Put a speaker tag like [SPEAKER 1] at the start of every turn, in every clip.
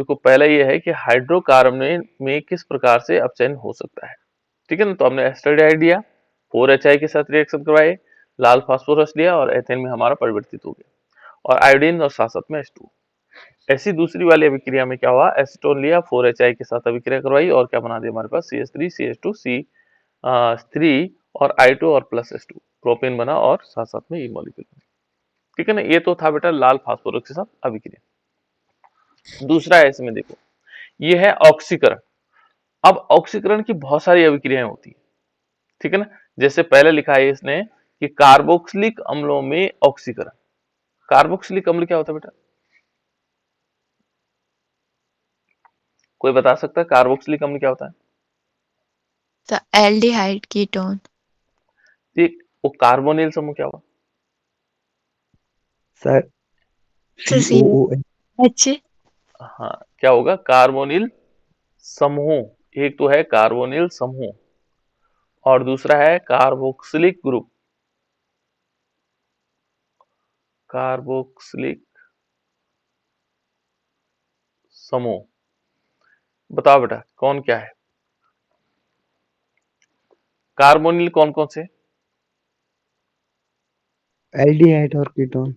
[SPEAKER 1] देखो पहला ये है कि हाइड्रोकार्बन में किस प्रकार से अपचयन हो सकता है, ठीक है ना। तो हमने एस्टरडाइड लिया, 4HI के साथ रिएक्शन करवाए, लाल फास्फोरस लिया और एथेन में हमारा परिवर्तित हो गया, और आयोडीन और साथ साथ में H2। ऐसी दूसरी वाली अभिक्रिया में क्या हुआ, एसीटोन लिया, 4HI के साथ अभिक्रिया करवाई और क्या बना दिया हमारे पास CH3 CH2 C3 और I2 और प्लस H2, प्रोपेन बना और साथ साथ में ई मॉलिक्यूल बना, ठीक है ना। ये तो था बेटा लाल फास्फोरस के साथ अभिक्रिया। दूसरा है इसमें देखो, ये है ऑक्सीकरण। अब ऑक्सीकरण की बहुत सारी अभिक्रियाएं होती है, ठीक है ना। जैसे पहले लिखा है इसने कि कार्बोक्सिलिक अम्लों में ऑक्सीकरण। कार्बोक्सिलिक अम्ल क्या होता है बेटा, कोई बता सकता है कार्बोक्सिलिक अम्ल क्या होता है?
[SPEAKER 2] The aldehyde ketone.
[SPEAKER 1] ये वो कार्बोनिल समूह क्या हुआ?
[SPEAKER 3] Sir
[SPEAKER 2] So C
[SPEAKER 3] COOH।
[SPEAKER 2] H
[SPEAKER 1] हाँ, क्या होगा, कार्बोनिल समूह। एक तो है कार्बोनिल समूह और दूसरा है कार्बोक्सिलिक ग्रुप, कार्बोक्सिलिक समूह। बताओ बेटा कौन क्या है, कार्बोनिल कौन कौन से?
[SPEAKER 3] एल्डिहाइड और कीटोन।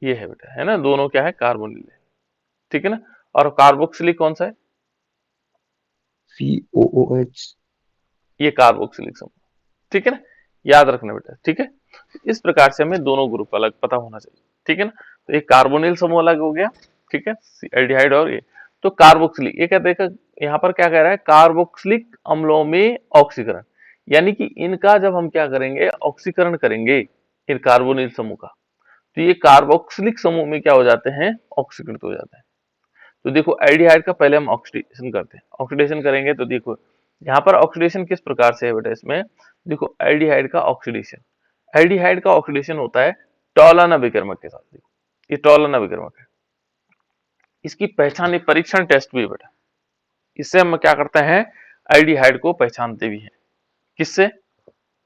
[SPEAKER 1] ये है बेटा, है ना, दोनों क्या है, कार्बोनिल है, ठीक है ना। और कार्बोक्सिलिक कौन सा है?
[SPEAKER 3] COOH।
[SPEAKER 1] ये कार्बोक्सिलिक समूह, ठीक है ना, याद रखना बेटा, ठीक है। इस प्रकार से हमें दोनों ग्रुप अलग पता होना चाहिए, ठीक है ना। तो एक कार्बोनिल समूह अलग हो गया, ठीक है, एल्डिहाइड और ये। तो कार्बोक्सिलिक, ये क्या देखा, यहाँ पर क्या कह रहा है, कार्बोक्सिलिक अम्लों में ऑक्सीकरण, यानी कि इनका जब हम क्या करेंगे, ऑक्सीकरण करेंगे इन कार्बोनिल समूह का, तो ये कार्बोक्सिलिक समूह में क्या हो जाते हैं, ऑक्सीकृत हो जाते हैं। तो देखो एल्डिहाइड का पहले हम ऑक्सीडेशन करते हैं, ऑक्सीडेशन करेंगे तो देखो यहाँ पर ऑक्सीडेशन किस प्रकार से है बेटा, इसमें देखो एल्डिहाइड का ऑक्सीडेशन, एल्डिहाइड का ऑक्सीडेशन होता है टॉलन अभिकर्मक के साथ। देखो ये टॉलन अभिकर्मक है, इसकी पहचान एक परीक्षण टेस्ट भी है बेटा, इससे हम क्या करते हैं, एल्डिहाइड को पहचानते भी हैं, किससे,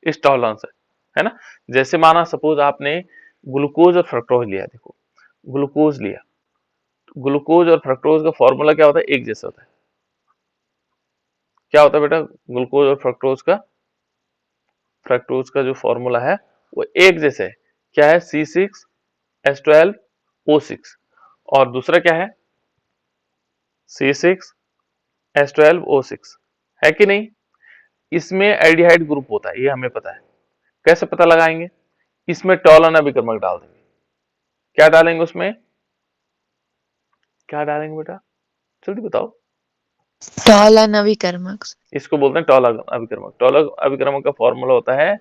[SPEAKER 1] इस टॉलन से, है ना। जैसे माना सपोज आपने ग्लूकोज और फ्रक्टोज लिया, देखो ग्लूकोज लिया, ग्लूकोज और फ्रक्टोज का फॉर्मूला क्या होता है, एक जैसा होता है। क्या होता है बेटा, ग्लूकोज और फ्रक्टोज का जो फॉर्मूला है वो एक जैसे है, क्या है, C6H12O6, और दूसरा क्या है, C6H12O6, है कि नहीं। इसमें एल्डिहाइड ग्रुप होता है, ये हमें पता है। कैसे पता लगाएंगे, इसमें टॉलन अभिकर्मक डाल देंगे, क्या डालेंगे उसमें, क्या डालेंगे बेटा, जल्दी बताओ।
[SPEAKER 2] टॉलन अभिकर्मक.
[SPEAKER 1] इसको बोलते हैं टॉलन अभिकर्मक। टॉलन अभिकर्मक का फॉर्मूला होता है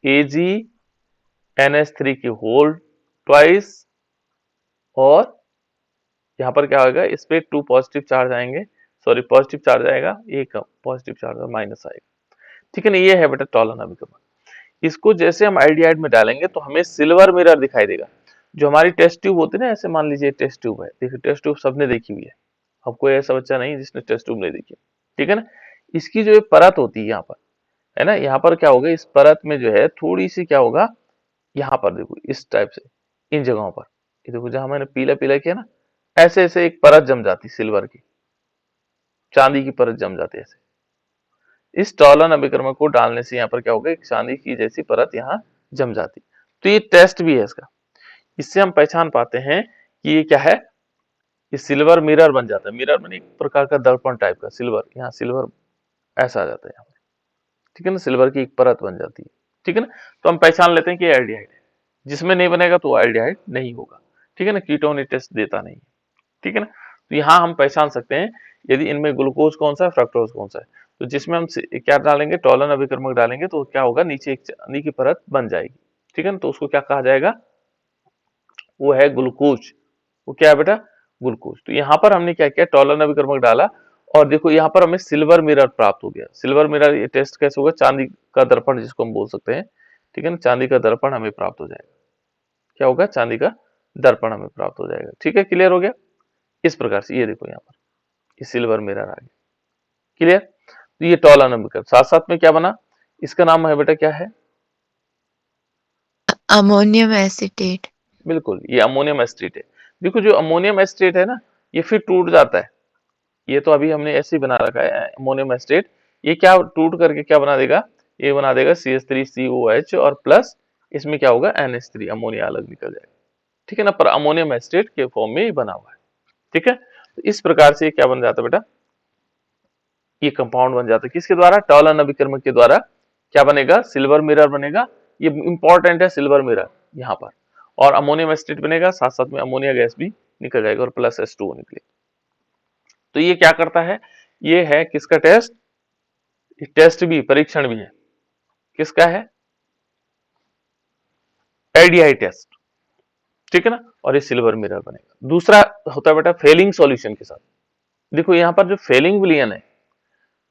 [SPEAKER 1] AgNH3 की होल ट्वाइस, और यहाँ पर क्या होगा, इस पे 2 पॉजिटिव चार्ज आएंगे, सॉरी पॉजिटिव चार्ज आएगा, एक पॉजिटिव चार्ज और माइनस आएगा, ठीक है ना। ये है बेटा टॉलन अभिकर्मक। इसको जैसे हम आइडियाइड में डालेंगे तो हमें सिल्वर मिरर दिखाई देगा। जो हमारी टेस्ट ट्यूब होती है ना, ऐसे मान लीजिए टेस्ट ट्यूब है, देखिए टेस्ट ट्यूब सबने देखी हुई है, अब कोई ऐसा बच्चा नहीं जिसने टेस्ट ट्यूब नहीं देखी, ठीक है ना। इसकी जो परत होती है यहाँ पर, है ना, यहाँ पर क्या होगा, इस परत में जो है थोड़ी सी क्या होगा, यहाँ पर देखो इस टाइप से, इन जगहों पर, ये देखो जहां मैंने पीला पीला किया ना, ऐसे ऐसे एक परत जम जाती, सिल्वर की, चांदी की परत जम जाती है ऐसे। इस टॉलन अभिकर्मक को डालने से यहाँ पर क्या होगा, एक चांदी की जैसी परत यहाँ जम जाती। तो ये टेस्ट भी है इसका, इससे हम पहचान पाते हैं कि ये क्या है, ये सिल्वर मिरर बन जाता है। मिरर में एक प्रकार का दर्पण टाइप का, सिल्वर, यहाँ सिल्वर ऐसा आ जाता है यहाँ पर, ठीक है ना, सिल्वर की एक परत बन जाती है, ठीक है ना। तो हम पहचान लेते हैं कि एल्डिहाइड है, जिसमें नहीं बनेगा तो एल्डिहाइड नहीं होगा, ठीक है ना, कीटोन ये टेस्ट देता नहीं है, ठीक है ना। तो यहाँ हम पहचान सकते हैं यदि इनमें ग्लूकोज कौन सा है, फ्रक्टोज कौन सा है। तो जिसमें हम क्या डालेंगे, टॉलन अभिकर्मक डालेंगे तो क्या होगा, नीचे एक चांदी की परत बन जाएगी, ठीक है ना। तो उसको क्या कहा जाएगा, वो है ग्लूकोज, वो क्या है बेटा, ग्लूकोज। तो यहाँ पर हमने क्या किया, टॉलन अभिकर्मक डाला और देखो यहाँ पर हमें सिल्वर मिरर प्राप्त हो गया। सिल्वर मिरर ये टेस्ट कैसे होगा, चांदी का दर्पण जिसको हम बोल सकते हैं, ठीक है ना, चांदी का दर्पण हमें प्राप्त हो जाएगा। क्या होगा, चांदी का दर्पण हमें प्राप्त हो जाएगा, ठीक है, क्लियर हो गया। इस प्रकार से ये देखो यहाँ पर ये सिल्वर मिरर आ गया, क्लियर। तो ये टॉलन अभिकर्मक, साथ साथ में क्या बना, इसका नाम है बेटा क्या है,
[SPEAKER 2] अमोनियम एसिटेट.
[SPEAKER 1] बिल्कुल ये अमोनियम एसिटेट है। देखो जो अमोनियम एसिटेट है ना, ये फिर टूट जाता है, ये तो अभी हमने ऐसे ही बना रखा है अमोनियम एसिटेट, ये क्या टूट करके क्या बना देगा, ये बना देगा CH3COH और प्लस इसमें क्या होगा NH3, अमोनिया अलग निकल जाएगा, ठीक है ना, पर अमोनियम एसिटेट के फॉर्म में ये बना हुआ है, ठीक है। तो इस प्रकार से क्या बन जाता है बेटा, ये कंपाउंड बन जाता है किसके द्वारा, टॉलन अभिकर्मक के द्वारा। क्या बनेगा, सिल्वर मिरर बनेगा, ये इंपॉर्टेंट है सिल्वर मिरर यहाँ पर, और अमोनियम एसिटेट बनेगा, साथ साथ में अमोनिया गैस भी निकल जाएगा और प्लस H2O निकलेगा। तो ये क्या करता है, ये है किसका टेस्ट, टेस्ट भी परीक्षण भी है, किसका है, एल्डिहाइड टेस्ट, ठीक है ना, और ये सिल्वर मिरर बनेगा। दूसरा होता है बेटा फेलिंग सॉल्यूशन के साथ। देखो यहाँ पर जो फेलिंग विलयन है,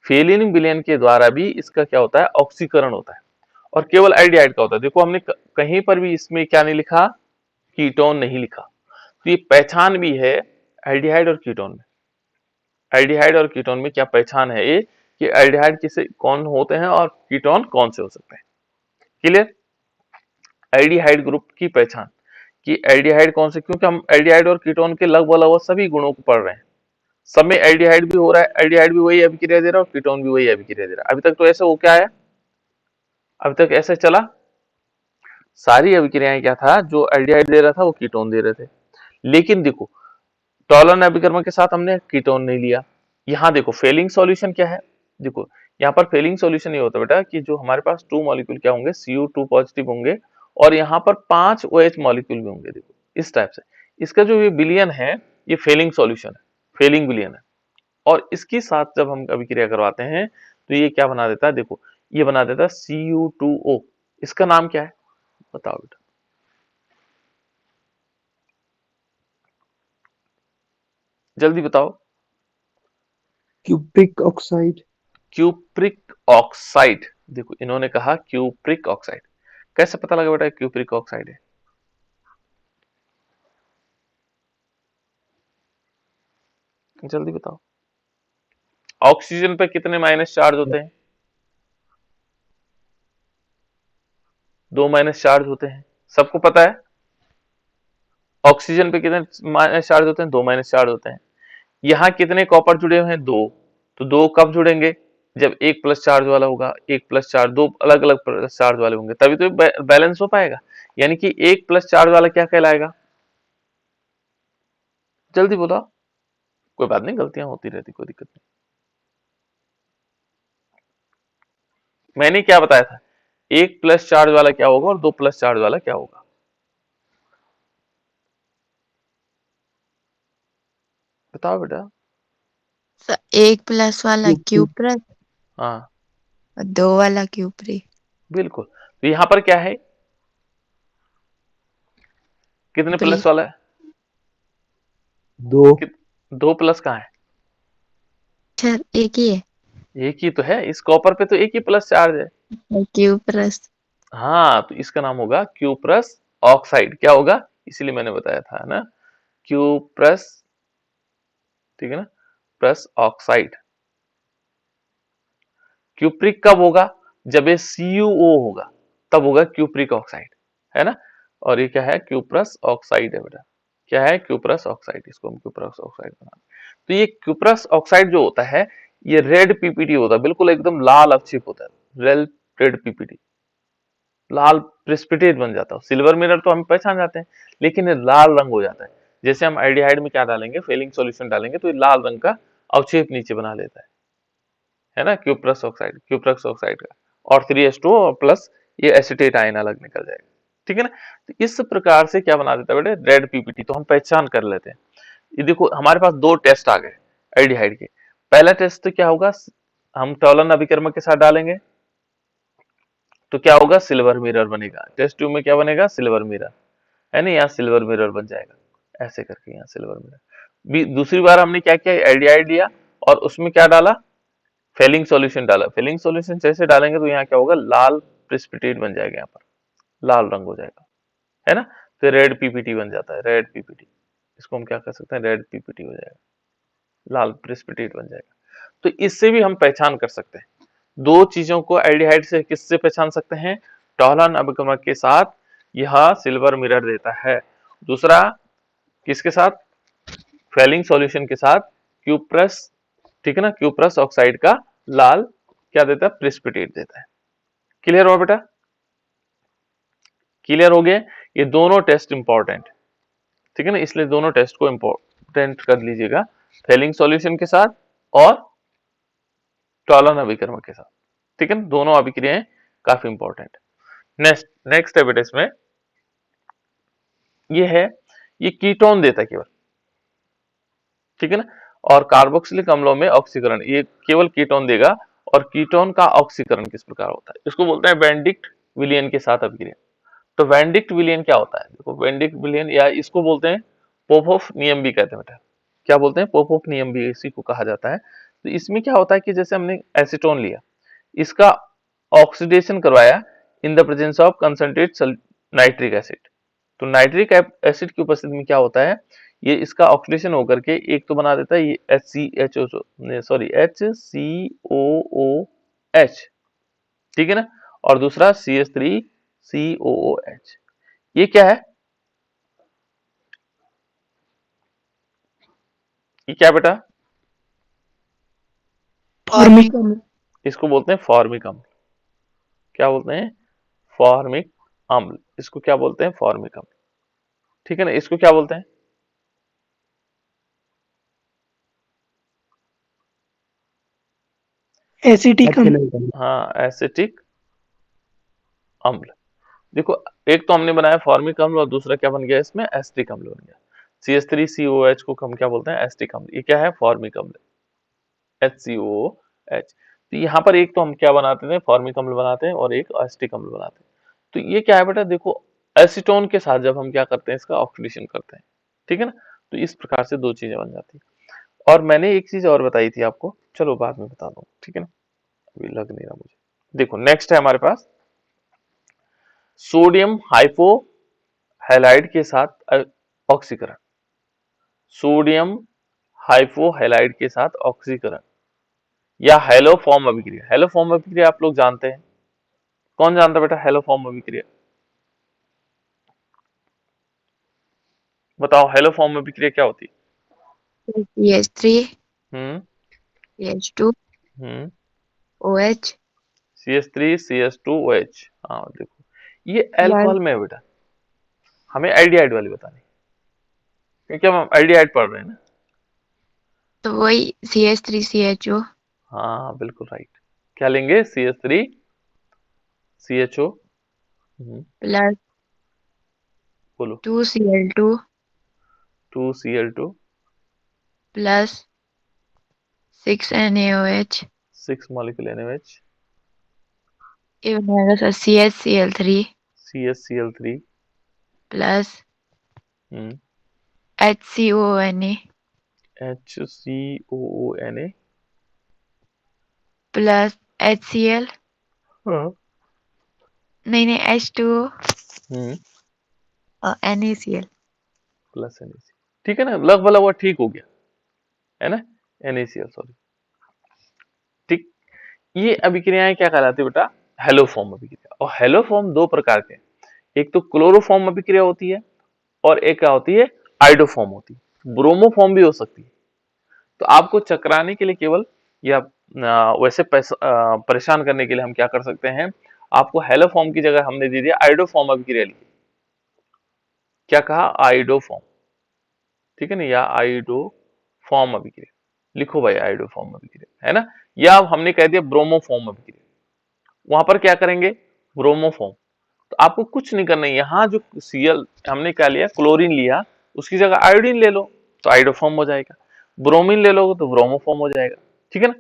[SPEAKER 1] फेलिंग विलयन के द्वारा भी इसका क्या होता है, ऑक्सीकरण होता है, और केवल एल्डिहाइड का होता है। देखो हमने कहीं पर भी इसमें क्या नहीं लिखा, कीटोन नहीं लिखा, तो ये पहचान भी है एल्डिहाइड और कीटोन में। एल्डिहाइड और कीटोन में क्या पहचान है ये, कि एल्डिहाइड किसे कौन होते हैं और कीटोन कौन से हो सकते हैं। क्लियर, एल्डिहाइड ग्रुप की पहचान, कि एल्डिहाइड कौन से, क्योंकि हम एल्डिहाइड और कीटोन के लगभग सभी गुणों को पढ़ रहे हैं, सब में एल्डिहाइड भी हो रहा है, एल्डिहाइड भी वही अभिक्रिया दे रहा है और कीटोन भी वही अभिक्रिया दे रहा है। अभी तक तो ऐसे हो क्या है, अभी तक ऐसे चला, सारी अभिक्रियाएं क्या था, जो एल्डिहाइड दे रहा था वो कीटोन दे रहे थे। लेकिन देखो टॉलन अभिकर्मक के साथ हमने कीटोन नहीं लिया। यहाँ देखो फेलिंग सॉल्यूशन क्या है, देखो यहाँ पर फेलिंग सॉल्यूशन ये होता है बेटा कि जो हमारे पास 2 मॉलिक्यूल क्या होंगे, Cu2 पॉजिटिव होंगे और यहाँ पर 5 OH मॉलिक्यूल भी होंगे। देखो इस टाइप से इसका जो ये विलयन है, ये फेलिंग सॉल्यूशन है, फेलिंग विलयन है। और इसके साथ जब हम अभिक्रिया करवाते हैं तो ये क्या बना देता है, देखो ये बना देता है Cu2O। इसका नाम क्या है बताओ बेटा, जल्दी बताओ।
[SPEAKER 3] Cupric oxide.
[SPEAKER 1] क्यूप्रिक ऑक्साइड, देखो इन्होंने कहा क्यूप्रिक ऑक्साइड, कैसे पता लगा बेटा क्यूप्रिक ऑक्साइड है, जल्दी बताओ। ऑक्सीजन पे कितने माइनस चार्ज होते हैं, 2 माइनस चार्ज होते हैं, सबको पता है। ऑक्सीजन पे कितने माइनस चार्ज होते हैं, 2 माइनस चार्ज होते हैं। यहाँ कितने कॉपर जुड़े हुए हैं, 2, तो 2 कब जुड़ेंगे, जब एक प्लस चार्ज वाला होगा, एक प्लस चार्ज, 2 अलग अलग प्लस चार्ज वाले होंगे, तभी तो बैलेंस हो पाएगा। यानी कि एक प्लस चार्ज वाला क्या कहलाएगा, जल्दी बोलो। कोई बात नहीं, गलतियां होती रहती, कोई दिक्कत नहीं। मैंने क्या बताया था, एक प्लस चार्ज वाला क्या होगा और 2 प्लस चार्ज वाला क्या होगा, बताओ बेटा।
[SPEAKER 2] एक प्लस वाला क्यू प्लस
[SPEAKER 1] हाँ
[SPEAKER 2] और 2 वाला क्यूप्री।
[SPEAKER 1] बिल्कुल, तो यहाँ पर क्या है, कितने
[SPEAKER 2] प्री
[SPEAKER 1] प्लस वाला है,
[SPEAKER 3] 2।
[SPEAKER 1] 2 प्लस कहाँ है,
[SPEAKER 2] सर एक ही है,
[SPEAKER 1] एक ही तो है, इस कॉपर पे तो एक ही प्लस चार्ज है।
[SPEAKER 2] Q plus.
[SPEAKER 1] हाँ तो इसका नाम होगा क्यूप्रस ऑक्साइड, क्या होगा, इसीलिए मैंने बताया था ना, क्यूप्रस, ठीक है ना, प्लस ऑक्साइड। क्यूप्रिक कब होगा, जब ये CuO होगा तब होगा क्यूप्रिक ऑक्साइड, है ना। और ये क्या है, क्यूप्रस ऑक्साइड है बेटा, क्या है, क्यूप्रस ऑक्साइड, इसको हम क्यूप्रस ऑक्साइड बना। तो ये क्यूप्रस ऑक्साइड जो होता है, ये रेड पीपीटी होता है, बिल्कुल एकदम लाल अवक्षेप होता है, रेड पीपीटी, लाल प्रेसिपिटेट बन जाता है। सिल्वर मिरर तो हम पहचान जाते हैं, लेकिन ये लाल रंग हो जाता है। जैसे हम एल्डिहाइड में क्या डालेंगे, फेलिंग सॉल्यूशन डालेंगे तो ये लाल रंग का अवक्षेप नीचे बना लेता है ना, क्यूप्रस ऑक्साइड, क्यूप्रस ऑक्साइड का, और 3H2 और प्लस ये एसिटेट आयन अलग निकल जाएगा, ठीक है ना। तो इस प्रकार से क्या बना देता है बेटे, रेड पीपीटी, तो हम पहचान कर लेते हैं। ये देखो हमारे पास 2 टेस्ट आ गए एल्डिहाइड के। पहला टेस्ट तो क्या होगा, हम टॉलन अभिकर्मक के साथ डालेंगे तो क्या होगा, सिल्वर मिरर बनेगा। टेस्ट ट्यूब में क्या बनेगा, सिल्वर मिरर, है ना, यहाँ सिल्वर मिरर बन जाएगा, ऐसे करके यहाँ सिल्वर मिरर। दूसरी बार हमने क्या किया, एल्डिहाइड लिया और उसमें क्या डाला, फेलिंग सॉल्यूशन डाला। फेलिंग सॉल्यूशन जैसे डालेंगे तो यहाँ क्या होगा, लाल प्रेसिपिटेट बन जाएगा, यहाँ पर लाल रंग हो जाएगा, है ना। तो रेड पीपीटी बन जाता है, रेड पीपीटी, इसको हम क्या कर सकते हैं, रेड पीपीटी हो जाएगा, लाल प्रेसिपिटेट बन जाएगा। तो इससे भी हम पहचान कर सकते हैं दो चीजों को, एल्डिहाइड से किससे पहचान सकते हैं, टॉलन अभिकर्मक के साथ यह सिल्वर मिरर देता है। दूसरा किसके साथ, फेलिंग सॉल्यूशन के साथ क्यूप्रस ठीक है ना, क्यूप्रस ऑक्साइड का लाल क्या देता है, प्रेसिपिटेट देता है। क्लियर हो बेटा, क्लियर हो गया। ये दोनों टेस्ट इंपॉर्टेंट, ठीक है ना, इसलिए दोनों टेस्ट को इंपॉर्टेंट कर लीजिएगा, फेलिंग सॉल्यूशन के साथ और टॉलन अभिकर्म के साथ, ठीक है ना, दोनों अभिक्रियाएं काफी इंपॉर्टेंट। नेक्स्ट नेक्स्ट है बेटा इसमें, ये है, ये कीटोन देता है केवल, ठीक है ना, और कार्बोक्सिलिक अम्लों में ऑक्सीकरण, ये केवल कीटोन देगा। और कीटोन का ऑक्सीकरण किस प्रकार होता है, इसको बोलते हैं वेंडिक्ट विलियन के साथ अभिक्रिया। तो वेंडिक्ट विलियन क्या होता है, देखो वेंडिक्ट विलियन या इसको बोलते हैं पोपोफ नियम भी कहते हैं बेटा, क्या बोलते हैं, पोपोफ नियम भी इसी को कहा जाता है। तो इसमें क्या होता है कि जैसे हमने एसीटोन लिया, इसका ऑक्सीडेशन करवाया in the presence of concentrate nitric acid. तो नाइट्रिक एसिड की उपस्थिति में क्या होता है, ये इसका ऑक्सीडेशन होकर के एक तो बना देता है ये HCHO, ठीक है ना, और दूसरा CH3COOH। ये क्या है, ये क्या बेटा,
[SPEAKER 2] फॉर्मिक
[SPEAKER 1] इसको बोलते हैं फॉर्मिक अम्ल। क्या बोलते हैं, फॉर्मिक अम्ल, इसको क्या बोलते हैं, फॉर्मिक अम्ल, ठीक है ना। इसको क्या बोलते हैं,
[SPEAKER 2] एसिटिक
[SPEAKER 1] हाँ एसिटिक अम्ल। देखो एक तो हमने बनाया फॉर्मिक अम्ल और दूसरा क्या बन गया इसमें, एसिटिक अम्ल बन गया। CH3COH को हम क्या बोलते हैं, एसिटिक अम्ल। ये क्या है, फॉर्मिक अम्ल, HCOH। तो यहाँ पर एक तो हम क्या बनाते थे, फॉर्मिक अम्ल बनाते हैं और एक एसिटिक अम्ल बनाते हैं। तो ये क्या है बेटा, देखो एसीटोन के साथ जब हम क्या करते हैं, इसका ऑक्सीडेशन करते हैं, ठीक है ना, तो इस प्रकार से दो चीजें बन जाती है। और मैंने एक चीज और बताई थी आपको, चलो बाद में बता दूं, ठीक है ना, अभी लग नहीं रहा मुझे। देखो नेक्स्ट है हमारे पास सोडियम हाइपो हैलाइड के साथ ऑक्सीकरण, सोडियम हाइपोहैलाइड के साथ ऑक्सीकरण या हेलोफॉर्म अभिक्रिया। हेलोफॉर्म अभिक्रिया आप लोग जानते हैं, कौन जानता है बेटा हेलोफॉर्म अभिक्रिया, बताओ हेलोफॉर्म अभिक्रिया क्या होती है।
[SPEAKER 2] CH3
[SPEAKER 1] हम्म
[SPEAKER 2] CH2
[SPEAKER 1] हम्म
[SPEAKER 2] OH
[SPEAKER 1] CH3CH2OH। हाँ देखो ये
[SPEAKER 2] प्लस
[SPEAKER 1] अल्कोहल में है बेटा, हमें एल्डिहाइड वाली बतानी, क्योंकि हम एल्डिहाइड पढ़ रहे हैं ना।
[SPEAKER 2] तो वही CH3CHO
[SPEAKER 1] हाँ बिल्कुल राइट, क्या लेंगे, CH3CHO।
[SPEAKER 2] प्लस
[SPEAKER 1] बोलो,
[SPEAKER 2] 2Cl2
[SPEAKER 1] 2Cl2
[SPEAKER 2] plus 6NaOH,
[SPEAKER 1] 6 molecule NaOH,
[SPEAKER 2] ये बनेगा सर CHCl3
[SPEAKER 1] CHCl3
[SPEAKER 2] प्लस
[SPEAKER 1] हम्म
[SPEAKER 2] HCONA
[SPEAKER 1] HCOONA।
[SPEAKER 2] प्लस HCl
[SPEAKER 1] हाँ
[SPEAKER 2] नहीं H2O
[SPEAKER 1] हम्म
[SPEAKER 2] और NaCl।
[SPEAKER 1] प्लस NaC, ठीक है ना, लगभग लगभग ठीक हो गया है ना, NaCl सॉरी, ठीक। ये अभिक्रियाएं क्या कहलाती है बेटा, हेलोफॉर्म अभिक्रिया। और हेलोफॉर्म दो प्रकार के, एक तो क्लोरोफॉर्म अभिक्रिया होती है और एक क्या होती है, आइडोफॉर्म होती है, ब्रोमोफॉर्म भी हो सकती है। तो आपको चकराने के लिए केवल या वैसे परेशान करने के लिए हम क्या कर सकते हैं, आपको हेलोफॉर्म की जगह हमने दे दिया आइडोफॉर्म अभिक्रिया लिखी, क्या कहा, आइडोफॉर्म, ठीक है ना, या आइडोफॉर्म अभिक्रिया लिखो भाई, आइडोफॉर्म अभिक्रिया है ना। या अब हमने कह दिया ब्रोमोफॉर्म अभिक्रिया, वहां पर क्या करेंगे, ब्रोमोफॉर्म। तो आपको कुछ नहीं करना है, यहाँ जो Cl हमने क्या लिया, क्लोरीन लिया, उसकी जगह आयोडीन ले लो तो आइडोफॉर्म हो जाएगा, ब्रोमीन ले लोगे तो ब्रोमोफॉर्म हो जाएगा, ठीक है ना।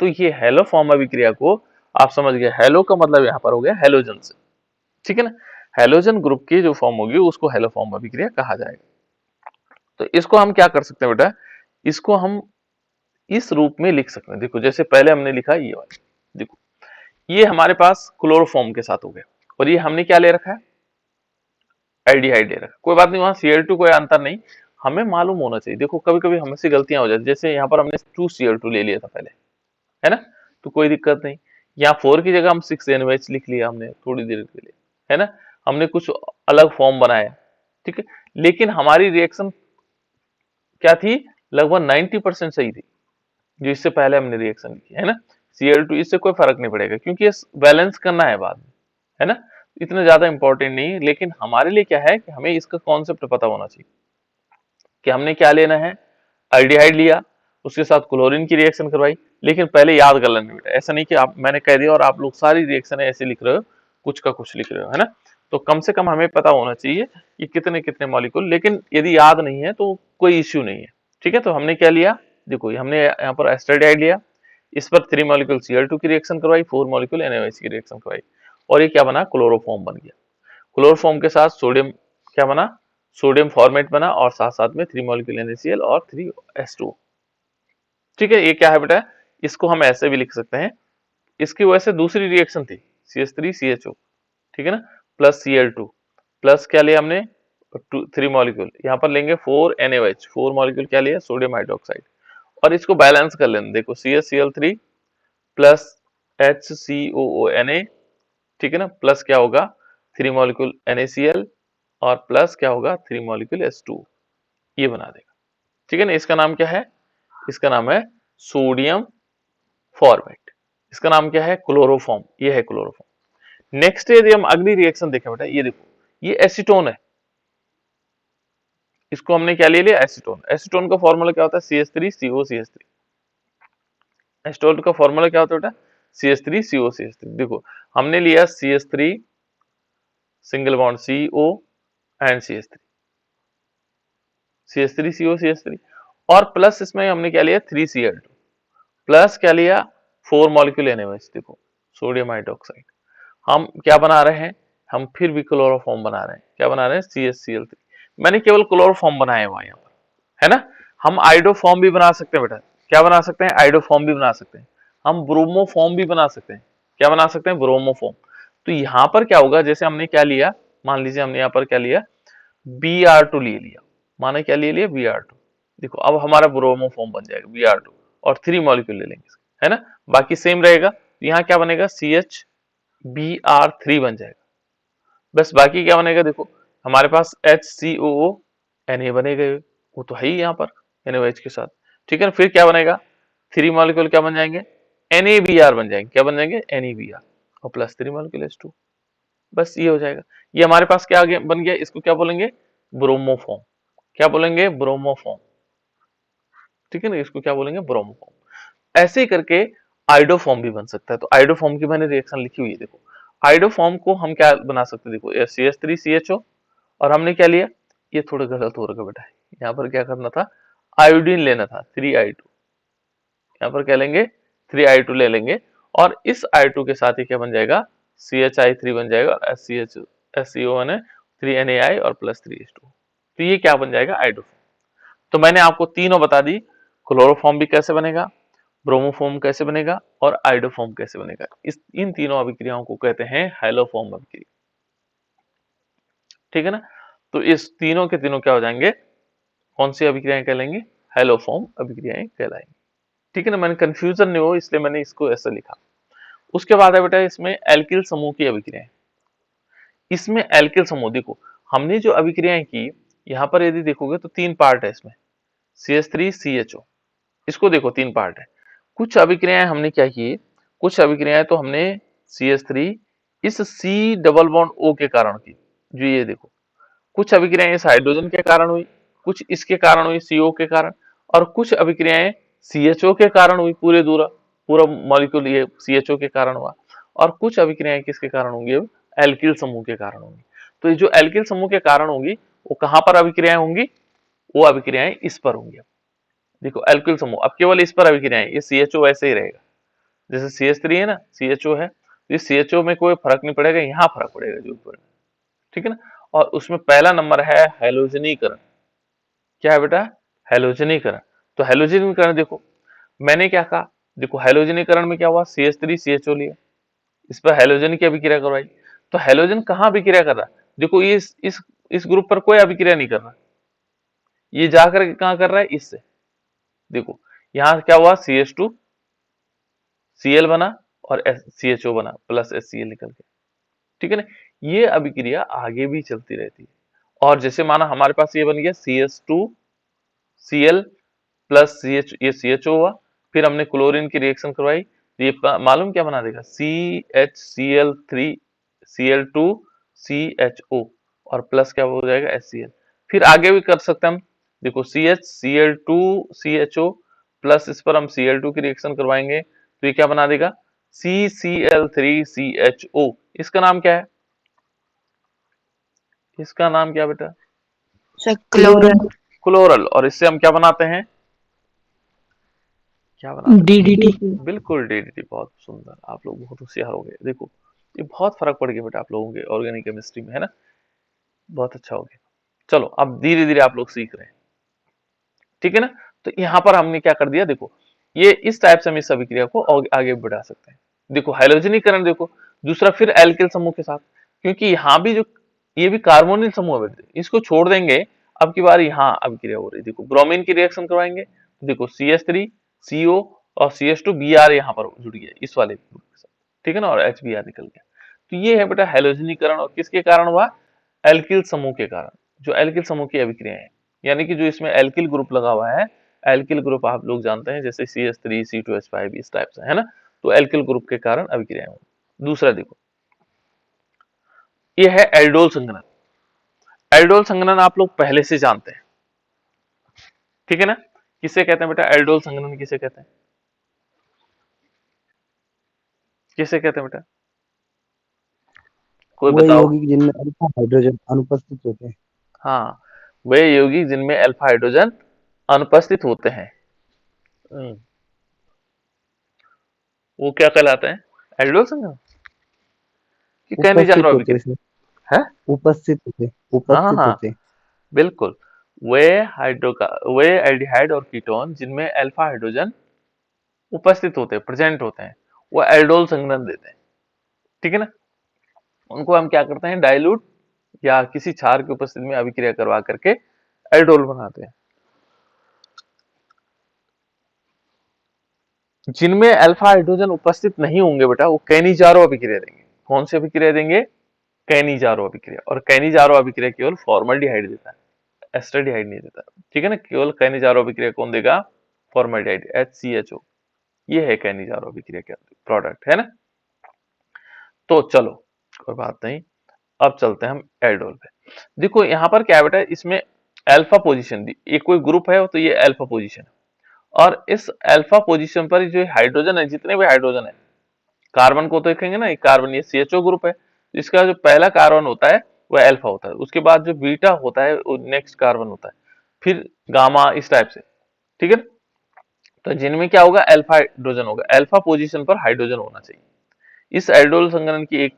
[SPEAKER 1] तो ये हेलोफॉर्म अभिक्रिया को आप समझ गए, हेलो का मतलब यहाँ पर हो गया हेलोजन से, ठीक है ना, हेलोजन ग्रुप की जो फॉर्म होगी उसको हेलोफॉर्म अभिक्रिया कहा जाएगा। तो इसको हम क्या कर सकते हैं बेटा, इसको हम इस रूप में लिख सकते हैं, देखो जैसे पहले हमने लिखा ये वाला, देखो ये हमारे पास क्लोरोफॉर्म के साथ हो गया और ये हमने क्या ले रखा है, एल्डिहाइड ले रखा है। कोई बात नहीं, वहां Cl2 कोई अंतर नहीं, हमें मालूम होना चाहिए। देखो कभी कभी हमसे गलतियां हो जाती, जैसे यहाँ पर हमने 2Cl2 ले लिया था पहले, है ना, तो कोई दिक्कत नहीं, यहाँ 4 की जगह हम 6NaOH लिख लिया हमने थोड़ी देर के लिए, है ना, हमने कुछ अलग फॉर्म बनाया, ठीक है, लेकिन हमारी रिएक्शन क्या थी, लगभग 90% सही थी, जो इससे पहले हमने रिएक्शन की है ना, Cl2, इससे कोई फर्क नहीं पड़ेगा क्योंकि ये बैलेंस करना है बाद में, है ना, इतना ज्यादा इंपॉर्टेंट नहीं है। लेकिन हमारे लिए क्या है कि हमें इसका कॉन्सेप्ट पता होना चाहिए कि हमने क्या लेना है। एल्डिहाइड लिया, उसके साथ क्लोरीन की रिएक्शन करवाई, लेकिन पहले याद कर लेना बेटा, ऐसा नहीं कि आप मैंने कह दिया और आप लोग सारी रिएक्शन ऐसे लिख रहे हो, कुछ का कुछ लिख रहे हो, है ना। तो कम से कम हमें पता होना चाहिए कि कितने कितने मॉलिक्यूल, लेकिन यदि याद नहीं है तो कोई इश्यू नहीं है, ठीक है। तो हमने क्या लिया, देखो हमने यहाँ पर एस्टरडाइड लिया, इस पर 3 मॉलिक्यूल Cl2 की रिएक्शन करवाई, 4 मॉलिक्यूल NaOH की रिएक्शन करवाई, और ये क्या बना, क्लोरोफॉर्म बन गया। क्लोरोफॉर्म के साथ सोडियम क्या बना, सोडियम फॉर्मेट बना, और साथ साथ में 3 मॉलिक्यूल NaCl और 3S2। ठीक है, ये क्या है बेटा, इसको हम ऐसे भी लिख सकते हैं, इसकी वजह से दूसरी रिएक्शन थी CH3CHO, ठीक है ना, प्लस Cl2, प्लस क्या लिया हमने 3 मॉलिक्यूल, यहाँ पर लेंगे 4 NaOH, 4 मॉलिक्यूल क्या लिया, सोडियम हाइड्रोक्साइड, और इसको बैलेंस कर लेना, देखो CaCl3 प्लस HCOONA, ठीक है ना, प्लस क्या होगा 3 मॉलिक्यूल NaCl, और प्लस क्या होगा 3 मॉलिक्यूल H2, ये बना देगा, ठीक है ना। इसका नाम क्या है, इसका नाम है सोडियम फॉर्मेट, इसका नाम क्या है, क्लोरोफॉर्म, ये है क्लोरोफॉर्म। नेक्स्ट यदि हम अगली रिएक्शन देखें बेटा, ये देखो ये एसीटोन है, इसको हमने क्या ले लिया, एसीटोन। एसीटोन का फॉर्मूला क्या होता है, CH3COCH3। एसीटोन का फॉर्मूला क्या होता है बेटा, CH3COCH3। देखो हमने लिया CH3 single bond CO and CH3COCH3, और प्लस इसमें हमने क्या लिया 3Cl2, प्लस क्या लिया 4 मॉलिक्यूल NaOH, देखो सोडियम हाइड्रोक्साइड। हम क्या बना रहे हैं, हम फिर भी क्लोरोफॉर्म बना रहे हैं, क्या बना रहे हैं, CHCl3। मैंने केवल क्लोरोफॉर्म बनाया हुआ है यहाँ पर, है ना। हम आइडोफॉर्म भी बना सकते हैं बेटा, क्या बना सकते हैं, आइडोफॉर्म भी बना सकते हैं, हम ब्रोमोफॉर्म भी बना सकते हैं, क्या बना सकते हैं, ब्रोमोफॉर्म। तो यहाँ पर क्या होगा, जैसे हमने क्या लिया, मान लीजिए हमने यहाँ पर क्या लिया, Br2 ले लिया, माने क्या ले लिया, Br2। देखो अब हमारा ब्रोमोफॉर्म बन जाएगा Br2, और 3 मॉलिक्यूल ले लेंगे, है ना, बाकी सेम रहेगा। तो यहाँ क्या बनेगा, CH Br3 बन जाएगा, बस बाकी क्या बनेगा, देखो हमारे पास HCOO Na बनेगा, वो तो है ही यहाँ पर NaOH के साथ, ठीक है ना। फिर क्या बनेगा, 3 मॉलिक्यूल क्या बन जाएंगे, NaBr बन जाएंगे, क्या बन जाएंगे, NaBr, और प्लस 3 मॉलिक्यूल H2, बस ये हो जाएगा। ये हमारे पास क्या आगे बन गया, इसको क्या बोलेंगे, ब्रोमोफॉर्म, क्या बोलेंगे, ब्रोमोफॉर्म, ठीक है ना, इसको क्या बोलेंगे, ब्रोमोफॉर्म। ऐसे ही करके आइडोफॉर्म भी बन सकता है। तो आइडोफॉर्म की मैंने रिएक्शन लिखी हुई है, देखो आइडोफॉर्म को हम क्या बना सकते हैं, देखो CH3CHO, और हमने क्या लिया, ये थोड़ा गलत हो रखा बेटा, यहाँ पर क्या करना था, आयोडीन लेना था 3I2, यहाँ पर क्या लेंगे, 3I2 ले लेंगे, और इस I2 के साथ ही क्या बन जाएगा, CHI3 बन जाएगा, SCO है 3NaI और प्लस 3H2। तो ये क्या बन जाएगा, आइडोफॉर्म। तो मैंने आपको तीनों बता दी, क्लोरोफॉर्म भी कैसे बनेगा, ब्रोमोफॉर्म कैसे बनेगा, और आइडोफॉर्म कैसे बनेगा। इन तीनों अभिक्रियाओं को कहते हैं हैलोफॉर्म अभिक्रिया, ठीक है ना। तो इस तीनों के तीनों क्या हो जाएंगे, कौन सी अभिक्रियाएं कहलाएंगे, हैलोफॉर्म अभिक्रियाएं कहलाएंगी, ठीक है ना। मैंने कंफ्यूजन नहीं हो इसलिए मैंने इसको ऐसे लिखा। उसके बाद है बेटा इसमें एल्किल समूह की अभिक्रियाएं। इसमें एल्किल समूह, देखो हमने जो अभिक्रियाएं की, यहाँ पर यदि देखोगे तो 3 पार्ट है इसमें, CH3CHO, इसको देखो 3 पार्ट है। कुछ अभिक्रियाएं हमने क्या की, कुछ अभिक्रियाएं तो हमने CH3 इस C डबल बॉन्ड O के कारण की, जो ये देखो, कुछ अभिक्रियाएं इस हाइड्रोजन के कारण हुई, कुछ इसके कारण हुई CO के कारण, और कुछ अभिक्रियाएं CHO के कारण हुई, पूरा पूरा मॉलिक्यूल ये CHO के कारण हुआ, और कुछ अभिक्रियाएं किसके कारण होंगी, एल्किल समूह के कारण होंगी। तो ये जो एल्किल समूह के कारण होंगी, वो कहां पर अभिक्रियाएं होंगी, वो अभिक्रियाएं इस पर होंगी। देखो एल्किल समूह, अब केवल इस पर अभिक्रियाएं, ये CHO वैसे ही रहेगा, जैसे CH3 है ना, CHO है, तो इस CHO में कोई फर्क नहीं पड़ेगा, यहाँ फर्क पड़ेगा जो ऊपर, ठीक है ना। और उसमें पहला नंबर है हैलोजनीकरण, क्या है बेटा, हैलोजनीकरण। तो हैलोजनीकरण देखो मैंने क्या कहा, देखो हैलोजनीकरण में क्या हुआ, CH3CHO लिया, इस पर हैलोजन की अभिक्रिया करवाई। तो हैलोजन कहाँ अभिक्रिया कर रहा है, देखो ये इस ग्रुप पर कोई अभिक्रिया नहीं कर रहा, ये जाकर के कहाँ कर रहा है, इससे, देखो यहाँ क्या हुआ, CH2Cl बना और CHO बना, प्लस HCl निकल के, ठीक है ना। ये अभिक्रिया आगे भी चलती रहती है, और जैसे माना हमारे पास ये बन गया CH2Cl प्लस CH, ये CHO हुआ, फिर हमने क्लोरीन की रिएक्शन करवाई, तो ये मालूम क्या बना देगा, CHCl3 Cl2 CHO और प्लस क्या हो जाएगा HCl। फिर आगे भी कर सकते हैं हम, देखो CH Cl2 CHO प्लस इस पर हम Cl2 की रिएक्शन करवाएंगे तो ये क्या बना देगा, CCl3CHO। इसका नाम क्या है, इसका नाम क्या बेटा,
[SPEAKER 2] सर क्लोरल।
[SPEAKER 1] क्लोरल। और इससे हम क्या बनाते हैं, क्या बनाते हैं,
[SPEAKER 2] DDT।
[SPEAKER 1] बिल्कुल DDT। बहुत सुंदर, आप लोग बहुत होशियार हो गए। देखो ये बहुत फर्क पड़ गया बेटा आप लोगों के ऑर्गेनिक केमिस्ट्री में, है ना, बहुत अच्छा हो गया। चलो अब धीरे धीरे आप लोग सीख रहे हैं, ठीक है ना। तो यहाँ पर हमने क्या कर दिया, देखो ये इस टाइप से हम इस अभिक्रिया को आगे बढ़ा सकते हैं। देखो हाइड्रोजनीकरण, देखो दूसरा फिर एल्किल समूह के साथ, क्योंकि यहाँ भी जो ये भी कार्बोनिल समूह है, इसको छोड़ देंगे, अब की बार यहाँ अभिक्रिया हो रही है। देखो ब्रोमीन की रिएक्शन करवाएंगे, देखो CH3CO और CH2Br यहाँ पर जुड़ गया इस वाले ग्रुप के साथ, ठीक है ना, और HBr निकल गया। तो ये है बेटा हैलोजनीकरण, और किसके कारण हुआ, एल्किल समूह के कारण, जो एल्किल समूह की अभिक्रिया है, यानी कि जो इसमें एल्किल ग्रुप लगा हुआ है, एल्किल ग्रुप आप लोग जानते हैं जैसे CH3 C2H5 इस टाइप से, है ना, तो एल्किल ग्रुप के कारण अभिक्रिया है। दूसरा देखो ये है एल्डोल संघनन। एल्डोल संघनन आप लोग पहले से जानते हैं, ठीक है ना। किसे कहते हैं बेटा, एल्डोल संघनन किसे कहते हैं, किसे कहते हैं बेटा, कोई
[SPEAKER 3] वो
[SPEAKER 1] बताओ।
[SPEAKER 3] यौगिक जिनमें अल्फा हाइड्रोजन अनुपस्थित होते हैं।
[SPEAKER 1] हाँ, वे यौगिक जिनमें अल्फा हाइड्रोजन अनुपस्थित होते हैं, वो क्या कहलाते हैं, एल्डोल संघनन, कि कहने जा रहा
[SPEAKER 3] उपस्थित
[SPEAKER 1] हूं
[SPEAKER 3] होते
[SPEAKER 1] अभिक्रिया
[SPEAKER 3] हैं,
[SPEAKER 1] है।
[SPEAKER 3] उपस्थित होते,
[SPEAKER 1] हाँ
[SPEAKER 3] उपस्थित
[SPEAKER 1] हाँ
[SPEAKER 3] होते।
[SPEAKER 1] बिल्कुल, वे वे एल्डिहाइड और कीटोन जिनमें अल्फा हाइड्रोजन उपस्थित होते हैं, प्रेजेंट होते हैं, वो एल्डोल संघनन देते हैं, ठीक है ना। उनको हम क्या करते हैं, डाइल्यूट या किसी क्षार की उपस्थिति में अभिक्रिया करवा करके एल्डोल बनाते हैं। जिनमें अल्फा हाइड्रोजन उपस्थित नहीं होंगे बेटा, वो कैनिजारो अभिक्रिया देंगे। कौन सी अभिक्रिया देंगे, कैनिजारो अभिक्रिया। और कैनिजारो अभिक्रिया केवल फॉर्मल्डिहाइड देता है, एस्टरडिहाइड नहीं देता, ठीक है ना। केवल कैनिजारो अभिक्रिया कौन देगा, फॉर्मल्डिहाइड HCHO। ये है कैनिजारो अभिक्रिया का प्रोडक्ट, है ना। तो चलो कोई बात नहीं, अब चलते हैं हम एल्डोल पे। देखो यहाँ पर क्या है बेटा, इसमें अल्फा पोजीशन दी, ये कोई ग्रुप है तो ये अल्फा पोजीशन है, और इस अल्फा पोजीशन पर जो हाइड्रोजन है, जितने भी हाइड्रोजन है, कार्बन को तो देखेंगे ना, कार्बन ये CHO ग्रुप है, इसका जो पहला कार्बन होता है वह अल्फा होता है, उसके बाद जो बीटा होता है वो नेक्स्ट कार्बन होता है, फिर गामा, इस टाइप से, ठीक है। तो जिनमें क्या होगा, अल्फा हाइड्रोजन होगा, अल्फा पोजीशन पर हाइड्रोजन होना चाहिए। इस एल्डोल संघनन की एक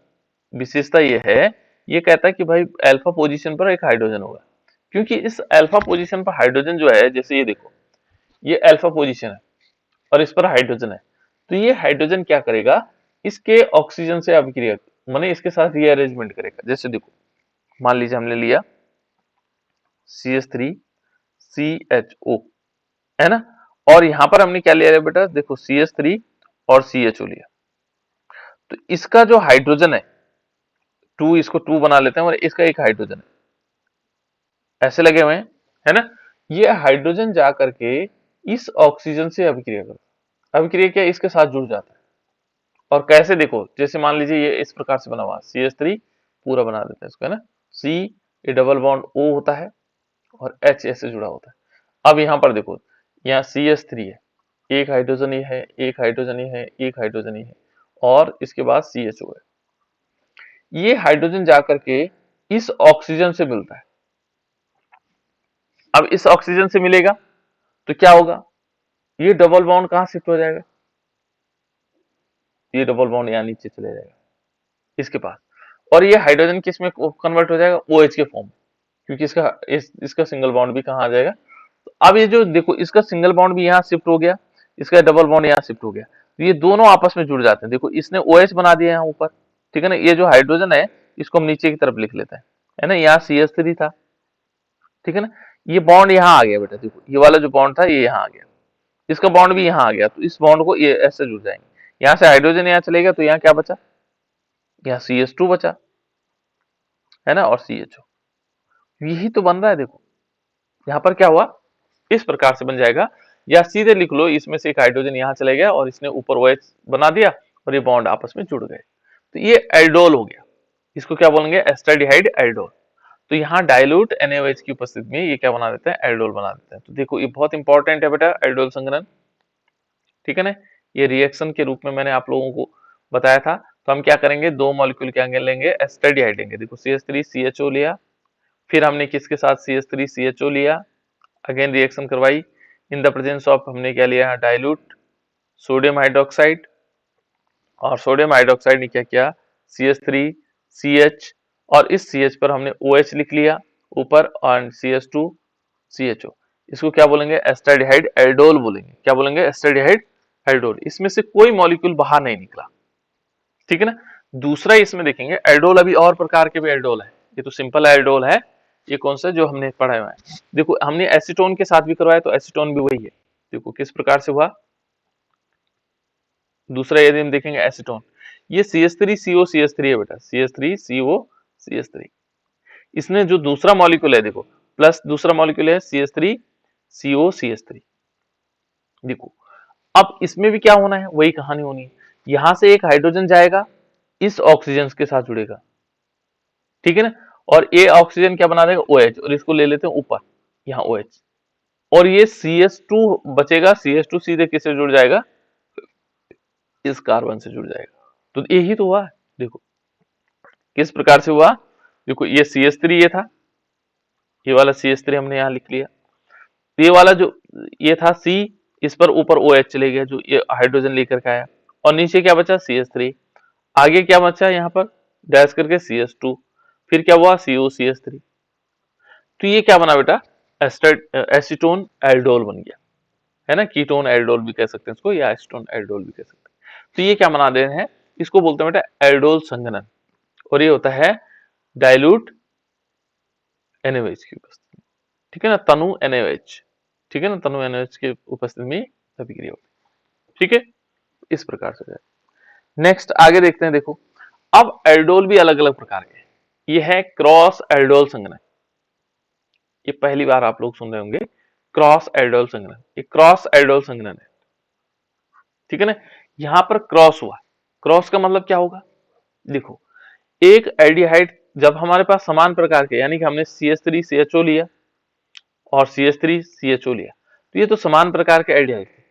[SPEAKER 1] विशेषता ये है, ये कहता है कि भाई अल्फा पोजीशन पर एक हाइड्रोजन होगा, क्योंकि इस अल्फा पोजीशन पर हाइड्रोजन जो है, जैसे ये देखो ये अल्फा पोजीशन है और इस पर हाइड्रोजन है, तो ये हाइड्रोजन क्या करेगा, इसके ऑक्सीजन से अभिक्रिया माने इसके साथ रीअरेंजमेंट करेगा। जैसे देखो मान लीजिए हमने लिया CH3CHO, है ना, और यहां पर हमने क्या लिया बेटा, देखो CH3 और CHO लिया, तो इसका जो हाइड्रोजन है टू, इसको टू बना लेते हैं और इसका एक हाइड्रोजन है, ऐसे लगे हुए हैं, है ना। ये हाइड्रोजन जा करके इस ऑक्सीजन से अभिक्रिया करता है, अभिक्रिया क्या इसके साथ जुड़ जाता है। और कैसे, देखो जैसे मान लीजिए ये इस प्रकार से बना हुआ CH3 पूरा बना देते हैं इसको, है ना, C ये डबल बॉन्ड O होता है और H ऐसे जुड़ा होता है। अब यहाँ पर देखो, यहाँ CH3 है, एक हाइड्रोजन ही है, एक हाइड्रोजन ही है, एक हाइड्रोजन ही है, और इसके बाद CHO है। ये हाइड्रोजन जाकर के इस ऑक्सीजन से मिलता है। अब इस ऑक्सीजन से मिलेगा तो क्या होगा, ये डबल बॉन्ड कहां शिफ्ट हो जाएगा, ये डबल बॉन्ड यहाँ नीचे चले जाएगा इसके पास, और ये हाइड्रोजन किस में कन्वर्ट हो जाएगा, OH के फॉर्म, क्योंकि इसका सिंगल बॉन्ड भी कहाँ आ जाएगा। तो अब ये जो देखो इसका सिंगल बॉन्ड भी यहाँ शिफ्ट हो गया, इसका डबल बॉन्ड यहाँ शिफ्ट हो गया, तो ये दोनों आपस में जुड़ जाते हैं। देखो इसने OH बना दिया यहाँ ऊपर, ठीक है ना। ये जो हाइड्रोजन है इसको हम नीचे की तरफ लिख लेते हैं, है ना, यहाँ CH3 था, ठीक है ना। ये बॉन्ड यहाँ आ गया बेटा, देखो ये वाला जो बॉन्ड था ये यहाँ आ गया, इसका बॉन्ड भी यहाँ आ गया, तो इस बॉन्ड को ये ऐसे जुड़ जाएंगे। यहाँ से हाइड्रोजन यहाँ चलेगा तो यहाँ क्या बचा, यहाँ CH2 बचा, है ना, और CHO। यही तो बन रहा है, देखो यहाँ पर क्या हुआ, इस प्रकार से बन जाएगा या सीधे लिख लो इसमें से एक हाइड्रोजन यहाँ चले गया और इसने ऊपर OH बना दिया और ये बॉन्ड आपस में जुड़ गए, तो ये एल्डोल हो गया। इसको क्या बोलेंगे? एस्टरडिहाइड एल्डोल। तो यहाँ डाइल्यूट NaOH की उपस्थिति में ये क्या बना देते हैं? एल्डोल बना देते हैं। तो देखो ये बहुत इंपॉर्टेंट है बेटा एल्डोल संघनन, ठीक है ना। ये रिएक्शन के रूप में मैंने आप लोगों को बताया था। तो हम क्या करेंगे? दो मॉलिक्यूल क्या लेंगे? एस्टरडिहाइड लेंगे। देखो CH3CHO लिया, फिर हमने किसके साथ? CH3CHO लिया, अगेन रिएक्शन करवाई। इन द प्रेजेंस ऑफ हमने क्या लिया? डाइल्यूट सोडियम हाइड्रोक्साइड, और सोडियम हाइड्रोक्साइड ने क्या किया? CH3CH, और इस CH पर हमने OH लिख लिया ऊपर और CH2CHO। इसको क्या बोलेंगे? एस्टरडिहाइड एल्डोल बोलेंगे। क्या बोलेंगे? एस्टरडिहाइड एल्डोल। इसमें से कोई मॉलिक्यूल बाहर नहीं निकला, ठीक है ना। दूसरा इसमें देखेंगे एल्डोल, अभी और प्रकार के भी एल्डोल है। ये तो सिंपल एल्डोल है, ये कौन सा जो हमने पढ़ा हुआ है। देखो हमने एसीटोन के साथ भी करवाया, तो एसीटोन भी वही है। देखो किस प्रकार से हुआ। दूसरा यदि हम देखेंगे एसीटोन, ये CH3CO CH3 है बेटा, CH3CO CH3। इसने जो दूसरा मॉलिक्यूल है देखो, प्लस दूसरा मॉलिक्यूल है CH3COCH3। देखो अब इसमें भी क्या होना है? वही कहानी होनी है। यहां से एक हाइड्रोजन जाएगा, इस ऑक्सीजन के साथ जुड़ेगा, ठीक है ना, और ये ऑक्सीजन क्या बना देगा? OH, और इसको ले लेते हैं ऊपर, यहाँ OH, और ये CH2 बचेगा। CH2 सीधे किससे जुड़ जाएगा? इस कार्बन से जुड़ जाएगा। तो यही तो हुआ। देखो किस प्रकार से हुआ। देखो ये CH3 ये था, ये वाला CH3 हमने यहाँ लिख लिया। ये वाला जो ये था C, इस पर ऊपर OH चले गया जो ये हाइड्रोजन लेकर के आया, और नीचे क्या बचा? CH3। आगे क्या बचा? यहाँ पर डैश करके CH2, फिर क्या हुआ? COCH3। तो ये क्या बना बेटा? एसीटोन एल्डोल बन गया, है ना। कीटोन एल्डोल भी कह सकते हैं इसको, या एसीटोन एल्डोल भी कह सकते हैं। तो ये क्या बना दे रहे हैं? इसको बोलते हैं बेटा एल्डोल संघनन, और ये होता है डाइल्यूट NaOH की उपस्थिति में, ठीक है ना, तनु NaOH, ठीक है ना, तनु NaOH की उपस्थिति में अभिक्रिया होती है, ठीक है। इस प्रकार से नेक्स्ट आगे देखते हैं। देखो अब एल्डोल भी अलग अलग प्रकार के हैं। ये है क्रॉस एल्डोल संघनन, ये पहली बार आप लोग सुन रहे होंगे, क्रॉस एल्डोल संघनन। ये क्रॉस एल्डोल संघनन है, ठीक है ना। यहां पर क्रॉस हुआ, क्रॉस का मतलब क्या होगा? देखो एक एल्डिहाइड जब हमारे पास समान प्रकार के, यानी कि हमने CH3CHO लिया और CH3CHO लिया, तो ये तो समान प्रकार के एल्डिहाइड थे।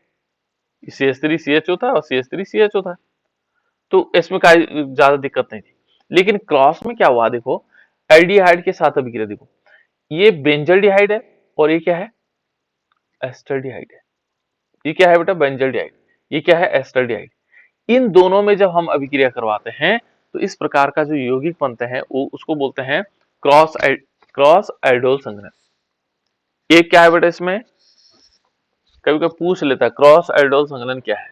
[SPEAKER 1] CH3CHO था और CH3CHO था, तो इसमें कोई ज्यादा दिक्कत नहीं थी। लेकिन क्रॉस में क्या हुआ? देखो एल्डिहाइड के साथ अभिक्रिया, देखो ये बेंजल्डिहाइड है और ये क्या है? एस्टल्डिहाइड है। ये क्या है बेटा? बेंजल्डिहाइड। ये क्या है? एस्टल्डिहाइड। इन दोनों में जब हम अभिक्रिया करवाते हैं तो इस प्रकार का जो यौगिक बनते हैं वो उसको बोलते हैं क्रॉस एल्डोल संघनन। एक क्या है बेटा? इसमें कभी कभी पूछ लेता है क्रॉस एल्डोल संघनन क्या है,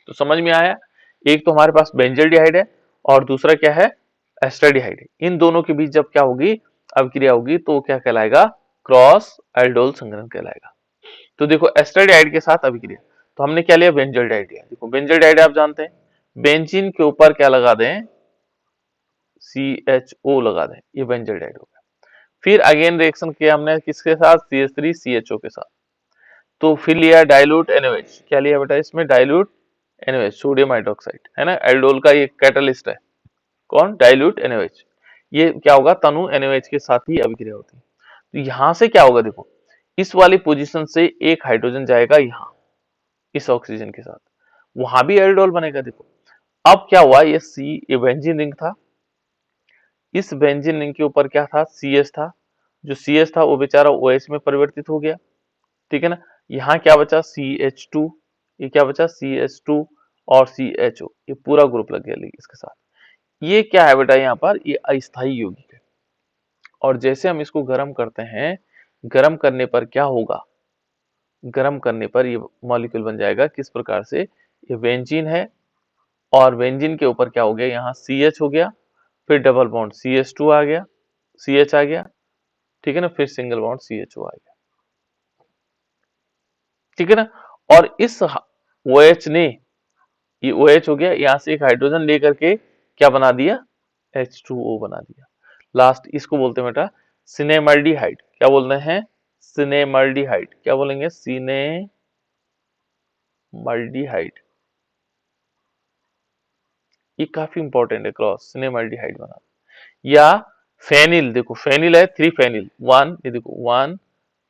[SPEAKER 1] तो समझ में आया। एक तो हमारे पास बेंजल्डिहाइड है और दूसरा क्या है? एस्टल्डिहाइड है। इन दोनों के बीच जब क्या होगी? अभिक्रिया होगी, तो क्या कहलाएगा? क्रॉस एल्डोल संघनन कहलाएगा। तो देखो एस्टल्डिहाइड के साथ अभिक्रिया, तो हमने क्या लिया? बेंजल्डिहाइड लिया। देखो बेंजल्डिहाइड आप जानते हैं, बेंजीन के ऊपर क्या लगा दें? CHO लगा दें, ये बेंजल्डिहाइड हो गया। फिर अगेन रिएक्शन किया हमने किसके साथ? CH3CHO के साथ। तो फिर लिया डाइल्यूट NaOH। क्या लिया बेटा? इसमें डाइल्यूट NaOH, सोडियम हाइड्रोक्साइड, है ना। एल्डोल का ये कैटलिस्ट है, कौन? Dilute NaOH। ये क्या होगा? तनु NaOH के साथ ही अभिक्रिया होती है। तो यहां से क्या होगा? देखो इस वाली पोजीशन से एक हाइड्रोजन जाएगा यहाँ इस ऑक्सीजन के साथ, वहां भी एल्डोल बनेगा। देखो अब क्या हुआ? ये बेंजीन रिंग था, इस बेंजीन रिंग के ऊपर क्या था? CH था, जो CH था वो बेचारा OH में परिवर्तित हो गया, ठीक है ना। यहाँ क्या बचा? CH2, ये क्या बचा? CH2 और CHO, ये पूरा ग्रुप लग गया इसके साथ। ये क्या है बेटा? यहाँ पर ये अस्थायी यौगिक है, और जैसे हम इसको गर्म करते हैं, गर्म करने पर क्या होगा? गर्म करने पर ये मॉलिक्यूल बन जाएगा किस प्रकार से? ये बेंजीन है और बेंजीन के ऊपर क्या हो गया? यहाँ CH हो गया, फिर डबल बॉन्ड CH2 आ गया, CH आ गया, ठीक है ना, फिर सिंगल बॉन्ड CHO आ गया, ठीक है ना। और इस OH ने, ये OH हो गया, यहां से एक हाइड्रोजन लेकर के क्या बना दिया? H2O बना दिया। लास्ट इसको बोलते हैं बेटा सिनेमल्डिहाइड। क्या बोलते हैं? सिनेमल्डिहाइड, क्या बोलेंगे, सिनेमल्डिहाइड, ये काफी इंपॉर्टेंट है, क्रॉस सिनेमल्डिहाइड बना। या फेनिल, देखो फेनिल है, 3 फेनिल, 1, ये देखो 1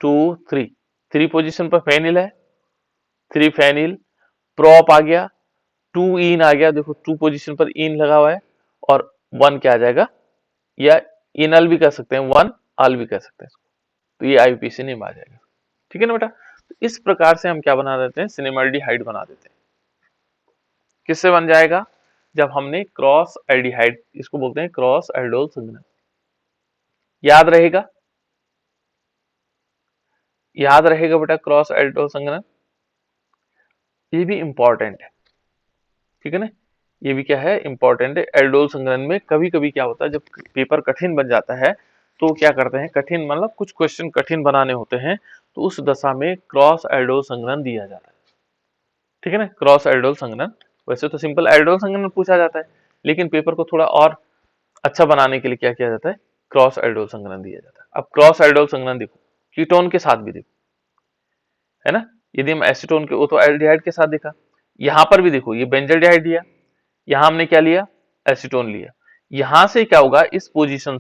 [SPEAKER 1] 2 3, 3 पोजीशन पर फेनिल है, 3 फेनिल, प्रोप आ गया, 2 इन आ गया, देखो 2 पोजीशन पर इन लगा हुआ है, और 1 क्या आ जाएगा, या इनल भी कर सकते हैं, 1 अल भी कर सकते हैं इसको, तो ये आईयूपीएसी नेम आ जाएगा। ठीक है ना बेटा, तो इस प्रकार से हम क्या बना देते हैं, सिनेमल्डिहाइड बना देते हैं। किससे बन जाएगा, जब हमने क्रॉस एल्डिहाइड, इसको बोलते हैं क्रॉस एल्डोल संघनन। याद रहेगा, याद रहेगा बेटा, क्रॉस एल्डोल संघनन ये भी इंपॉर्टेंट है। ठीक है ना, ये भी क्या है, इंपॉर्टेंट है। एल्डोल संघनन में कभी कभी क्या होता है, जब पेपर कठिन बन जाता है तो क्या करते हैं, कठिन मतलब कुछ क्वेश्चन कठिन बनाने होते हैं, तो उस दशा में क्रॉस एल्डोल संघनन दिया जाता है। ठीक है ना, क्रॉस एल्डोल संघनन, वैसे तो सिंपल एल्डोल संघनन पूछा जाता है, लेकिन पेपर को थोड़ा और अच्छा बनाने के लिए क्या किया जाता है, क्रॉस एल्डोल संघनन दिया जाता है। अब क्रॉस एल्डोल संघनन देखो, कीटोन के साथ भी देखो, है ना, यदि हम एसीटोन के, वो तो एल्डिहाइड के साथ देखा, यहां पर भी देखो, ये बेंजल्डिहाइड लिया, यहां हमने क्या लिया, एसीटोन लिया, यहां से क्या होगा, इस पोजीशन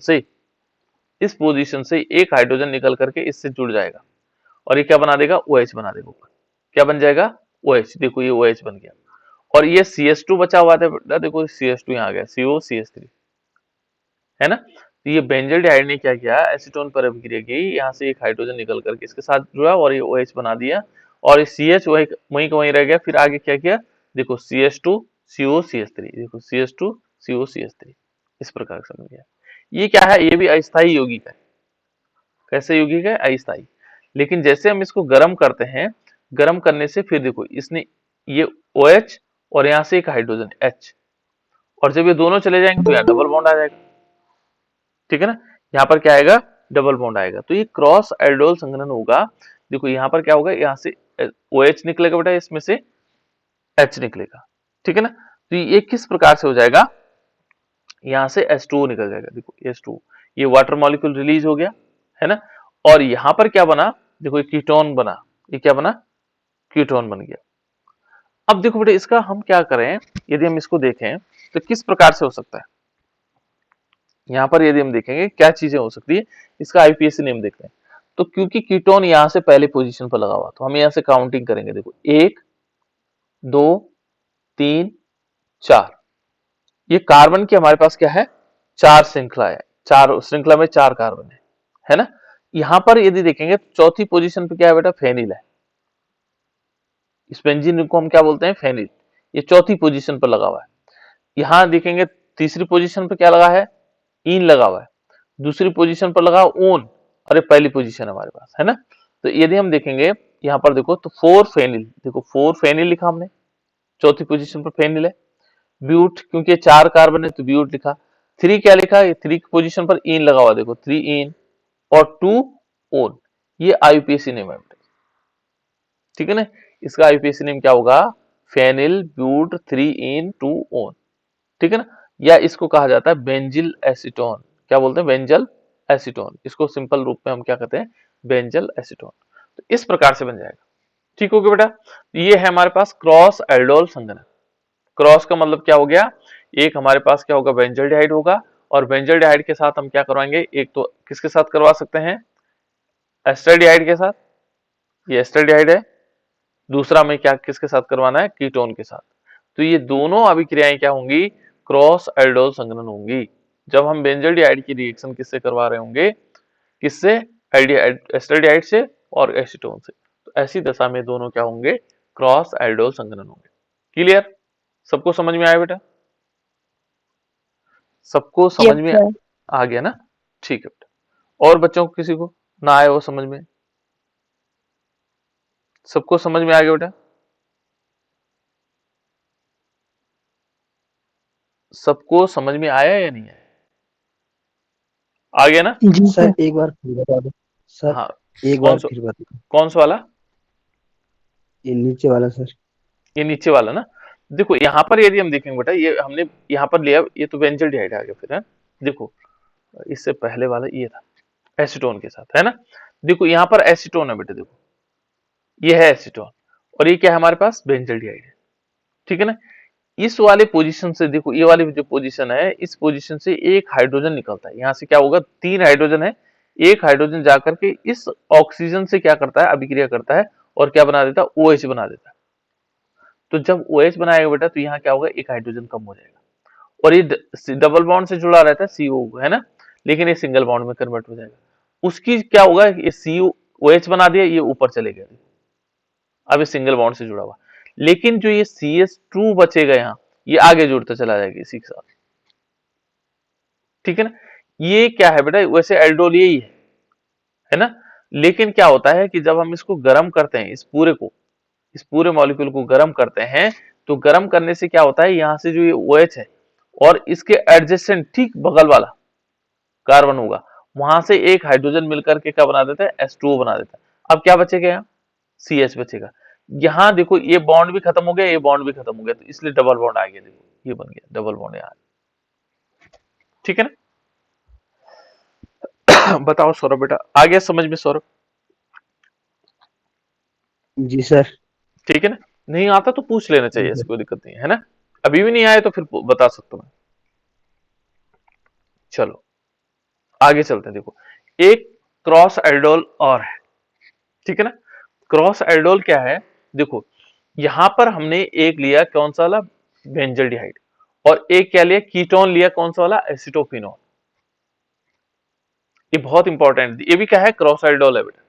[SPEAKER 1] से एक हाइड्रोजन निकल करके इससे जुड़ जाएगा, और ये क्या बना देगा, OH बना देगा ऊपर, क्या बन जाएगा, OH, देखो ये OH बन गया, और ये CH2 बचा हुआ था, देखो CH2 यहाँ आ गया, COCH3, है ना, तो ये बेंजल्डिहाइड ने क्या किया, एसीटोन पर अभिक्रिया की, यहाँ से एक हाइड्रोजन निकल करके इसके साथ जुड़ा और ये OH बना दिया, और ये CH वहीं का वहीं रह गया, फिर आगे क्या किया, देखो CH2 COCH3, देखो CH2 COCH3, इस प्रकार से बन गया। ये क्या है, ये भी अस्थायी यौगिक है। कैसे यौगिक है, अस्थायी। लेकिन जैसे हम इसको गर्म करते हैं, गर्म करने से फिर देखो इसने ये OH और यहाँ से एक हाइड्रोजन H, और जब ये दोनों चले जाएंगे तो यहाँ डबल बॉन्ड आ जाएगा। ठीक है ना, यहाँ पर क्या आएगा, डबल बॉन्ड आएगा, तो ये क्रॉस एल्डोल संघनन होगा। देखो यहाँ पर क्या होगा, यहाँ से OH निकलेगा बेटा, इसमें से H निकलेगा। ठीक है ना, तो ये किस प्रकार से हो जाएगा, यहाँ से H2O निकल जाएगा, देखो H2O, ये वाटर मॉलिक्यूल रिलीज हो गया, है ना, और यहाँ पर क्या बना, देखो ये कीटोन बना, ये क्या बना, कीटोन बन गया। अब देखो बेटा, इसका हम क्या करें, यदि हम इसको देखें तो किस प्रकार से हो सकता है, यहाँ पर यदि हम देखेंगे क्या चीजें हो सकती है, इसका आईपीएसी नेम देखते हैं। तो क्योंकि कीटोन यहाँ से पहले पोजीशन पर लगा हुआ, तो हम यहाँ से काउंटिंग करेंगे, देखो 1 2 3 4, ये कार्बन की हमारे पास क्या है, 4 श्रृंखला है, 4 श्रृंखला में 4 कार्बन है ना। यहाँ पर यदि देखेंगे तो चौथी पोजीशन पे क्या है बेटा, फेनिल है, इस बेंजीन को हम क्या बोलते हैं, फेनिल, ये चौथी पोजीशन पर लगा हुआ है। यहाँ देखेंगे तीसरी पोजीशन पर क्या लगा है, इन लगा हुआ है, दूसरी पोजीशन पर लगा ओन, और ये पहली पोजीशन है हमारे पास, है ना। तो यदि हम देखेंगे यहाँ पर देखो तो 4 फेनिल, देखो 4 फेनिल लिखा हमने, चौथी पोजीशन पर फेनिल है। ब्यूट, क्योंकि 4 कार्बन है तो ब्यूट लिखा। 3 क्या लिखा, ये 3 की पोजीशन पर इन लगा हुआ, देखो 3 इन और 2 ओन, ये आईयूपीएसी नेम है। ठीक है ना, इसका आईयूपीएसी नेम क्या होगा, फेनिल ब्यूट 3 इन 2 ओन। ठीक है ना, या इसको कहा जाता है बेंजिल एसीटोन, क्या बोलते हैं, बेंजल एसीटोन, इसको सिंपल रूप में हम क्या कहते हैं, बेंजल एसीटोन। तो इस प्रकार से बन जाएगा। ठीक हो गया बेटा, ये है हमारे पास क्रॉस एल्डोल संघनन। क्रॉस का मतलब क्या हो गया, एक हमारे पास क्या होगा, बेंजल्डिहाइड होगा, और बेंजल्डिहाइड के साथ हम क्या करवाएंगे, एक तो किसके साथ करवा सकते हैं, एस्टल्डिहाइड के साथ, ये एस्टल्डिहाइड है, दूसरा में क्या किसके साथ करवाना है, कीटोन के साथ। तो ये दोनों अभिक्रियाएं क्या होंगी, क्रॉस एल्डोल संघनन होंगी, जब हम बेंजल्डिहाइड की रिएक्शन किससे करवा रहे होंगे, किससे, एल्डिहाइड, एस्टल्डिहाइड से और एसीटोन से। तो ऐसी दशा में दोनों क्या होंगे, क्रॉस एल्डोल संघनन होंगे। क्लियर, सबको समझ में आया बेटा, सबको
[SPEAKER 2] यस
[SPEAKER 1] समझ में
[SPEAKER 2] सर।
[SPEAKER 1] आ गया ना, ठीक है बेटा। और बच्चों को किसी को ना आए वो समझ में, सबको समझ में आ गया बेटा, सबको समझ में आया या नहीं आया, आ गया ना।
[SPEAKER 2] जी
[SPEAKER 3] सर
[SPEAKER 2] सर।
[SPEAKER 3] एक बार फिर बता दो सर,
[SPEAKER 1] हाँ,
[SPEAKER 3] एक
[SPEAKER 1] कौन
[SPEAKER 3] बार
[SPEAKER 1] सा,
[SPEAKER 3] फिर बता दो,
[SPEAKER 1] कौन सा वाला,
[SPEAKER 3] ये नीचे वाला सर।
[SPEAKER 1] ये नीचे वाला ना। देखो यहाँ पर यदि हम देखेंगे बेटा, ये हमने यहाँ पर लिया, ये तो बेंजल्डिहाइड आ गया फिर, है देखो, इससे पहले वाला ये था एसीटोन के साथ, है ना। देखो यहाँ पर एसीटोन है बेटे, देखो ये है एसीटोन और ये क्या है हमारे पास बेंजल्डिहाइड है, ठीक है ना। इस वाले पोजीशन से देखो, ये वाली जो पोजीशन है, इस पोजीशन से एक हाइड्रोजन निकलता है, यहाँ से क्या होगा, 3 हाइड्रोजन है, एक हाइड्रोजन जाकर के इस ऑक्सीजन से क्या करता है, अभिक्रिया करता है और क्या बना देता है, OH बना देता है। तो जब OH बनाएगा बेटा तो यहाँ क्या होगा, एक हाइड्रोजन कम हो जाएगा और ये डबल बॉन्ड से जुड़ा रहता है CO है ना, लेकिन ये सिंगल बॉन्ड में कन्वर्ट हो जाएगा। उसकी क्या होगा, ये COOH बना दिया, ये ऊपर चले गए, अब ये सिंगल बॉन्ड से जुड़ा हुआ, लेकिन जो ये CS2 बचेगा यहाँ, ये आगे जुड़ता चला जाएगा इसी के साथ, ठीक है ना। ये क्या है बेटा, वैसे एल्डोल यही है ना, लेकिन क्या होता है कि जब हम इसको गर्म करते हैं, इस पूरे मॉलिक्यूल को गर्म करते हैं, तो गर्म करने से क्या होता है, यहाँ से जो ये OH है और इसके एडजेसेंट ठीक बगल वाला कार्बन होगा, वहां से एक हाइड्रोजन मिलकर के क्या बना देता है, H2O बना देता है। अब क्या बचेगा यहाँ, CH बचेगा। यहाँ देखो ये बॉन्ड भी खत्म हो गया, ये बॉन्ड भी खत्म हो गया, तो इसलिए डबल बॉन्ड आ गया, देखो ये बन गया डबल बॉन्ड यहाँ, ठीक है ना। बताओ सौरभ बेटा, आ गया समझ में सौरभ?
[SPEAKER 3] जी सर।
[SPEAKER 1] ठीक है ना, नहीं आता तो पूछ लेना
[SPEAKER 3] जी
[SPEAKER 1] चाहिए, ऐसी
[SPEAKER 3] सर।
[SPEAKER 1] कोई दिक्कत नहीं है ना। अभी भी नहीं आए तो फिर बता सकता हूँ मैं। चलो आगे चलते हैं, देखो एक क्रॉस एल्डोल और है, ठीक है ना। क्रॉस एल्डोल क्या है, देखो यहां पर हमने एक लिया कौन सा वाला, बेंजल्डिहाइड, और एक क्या लिया, कीटोन लिया कौन सा वाला, एसिटोफिनोन। ये बहुत इंपॉर्टेंट, ये भी क्या है, क्रॉस एल्डोल है बेटा।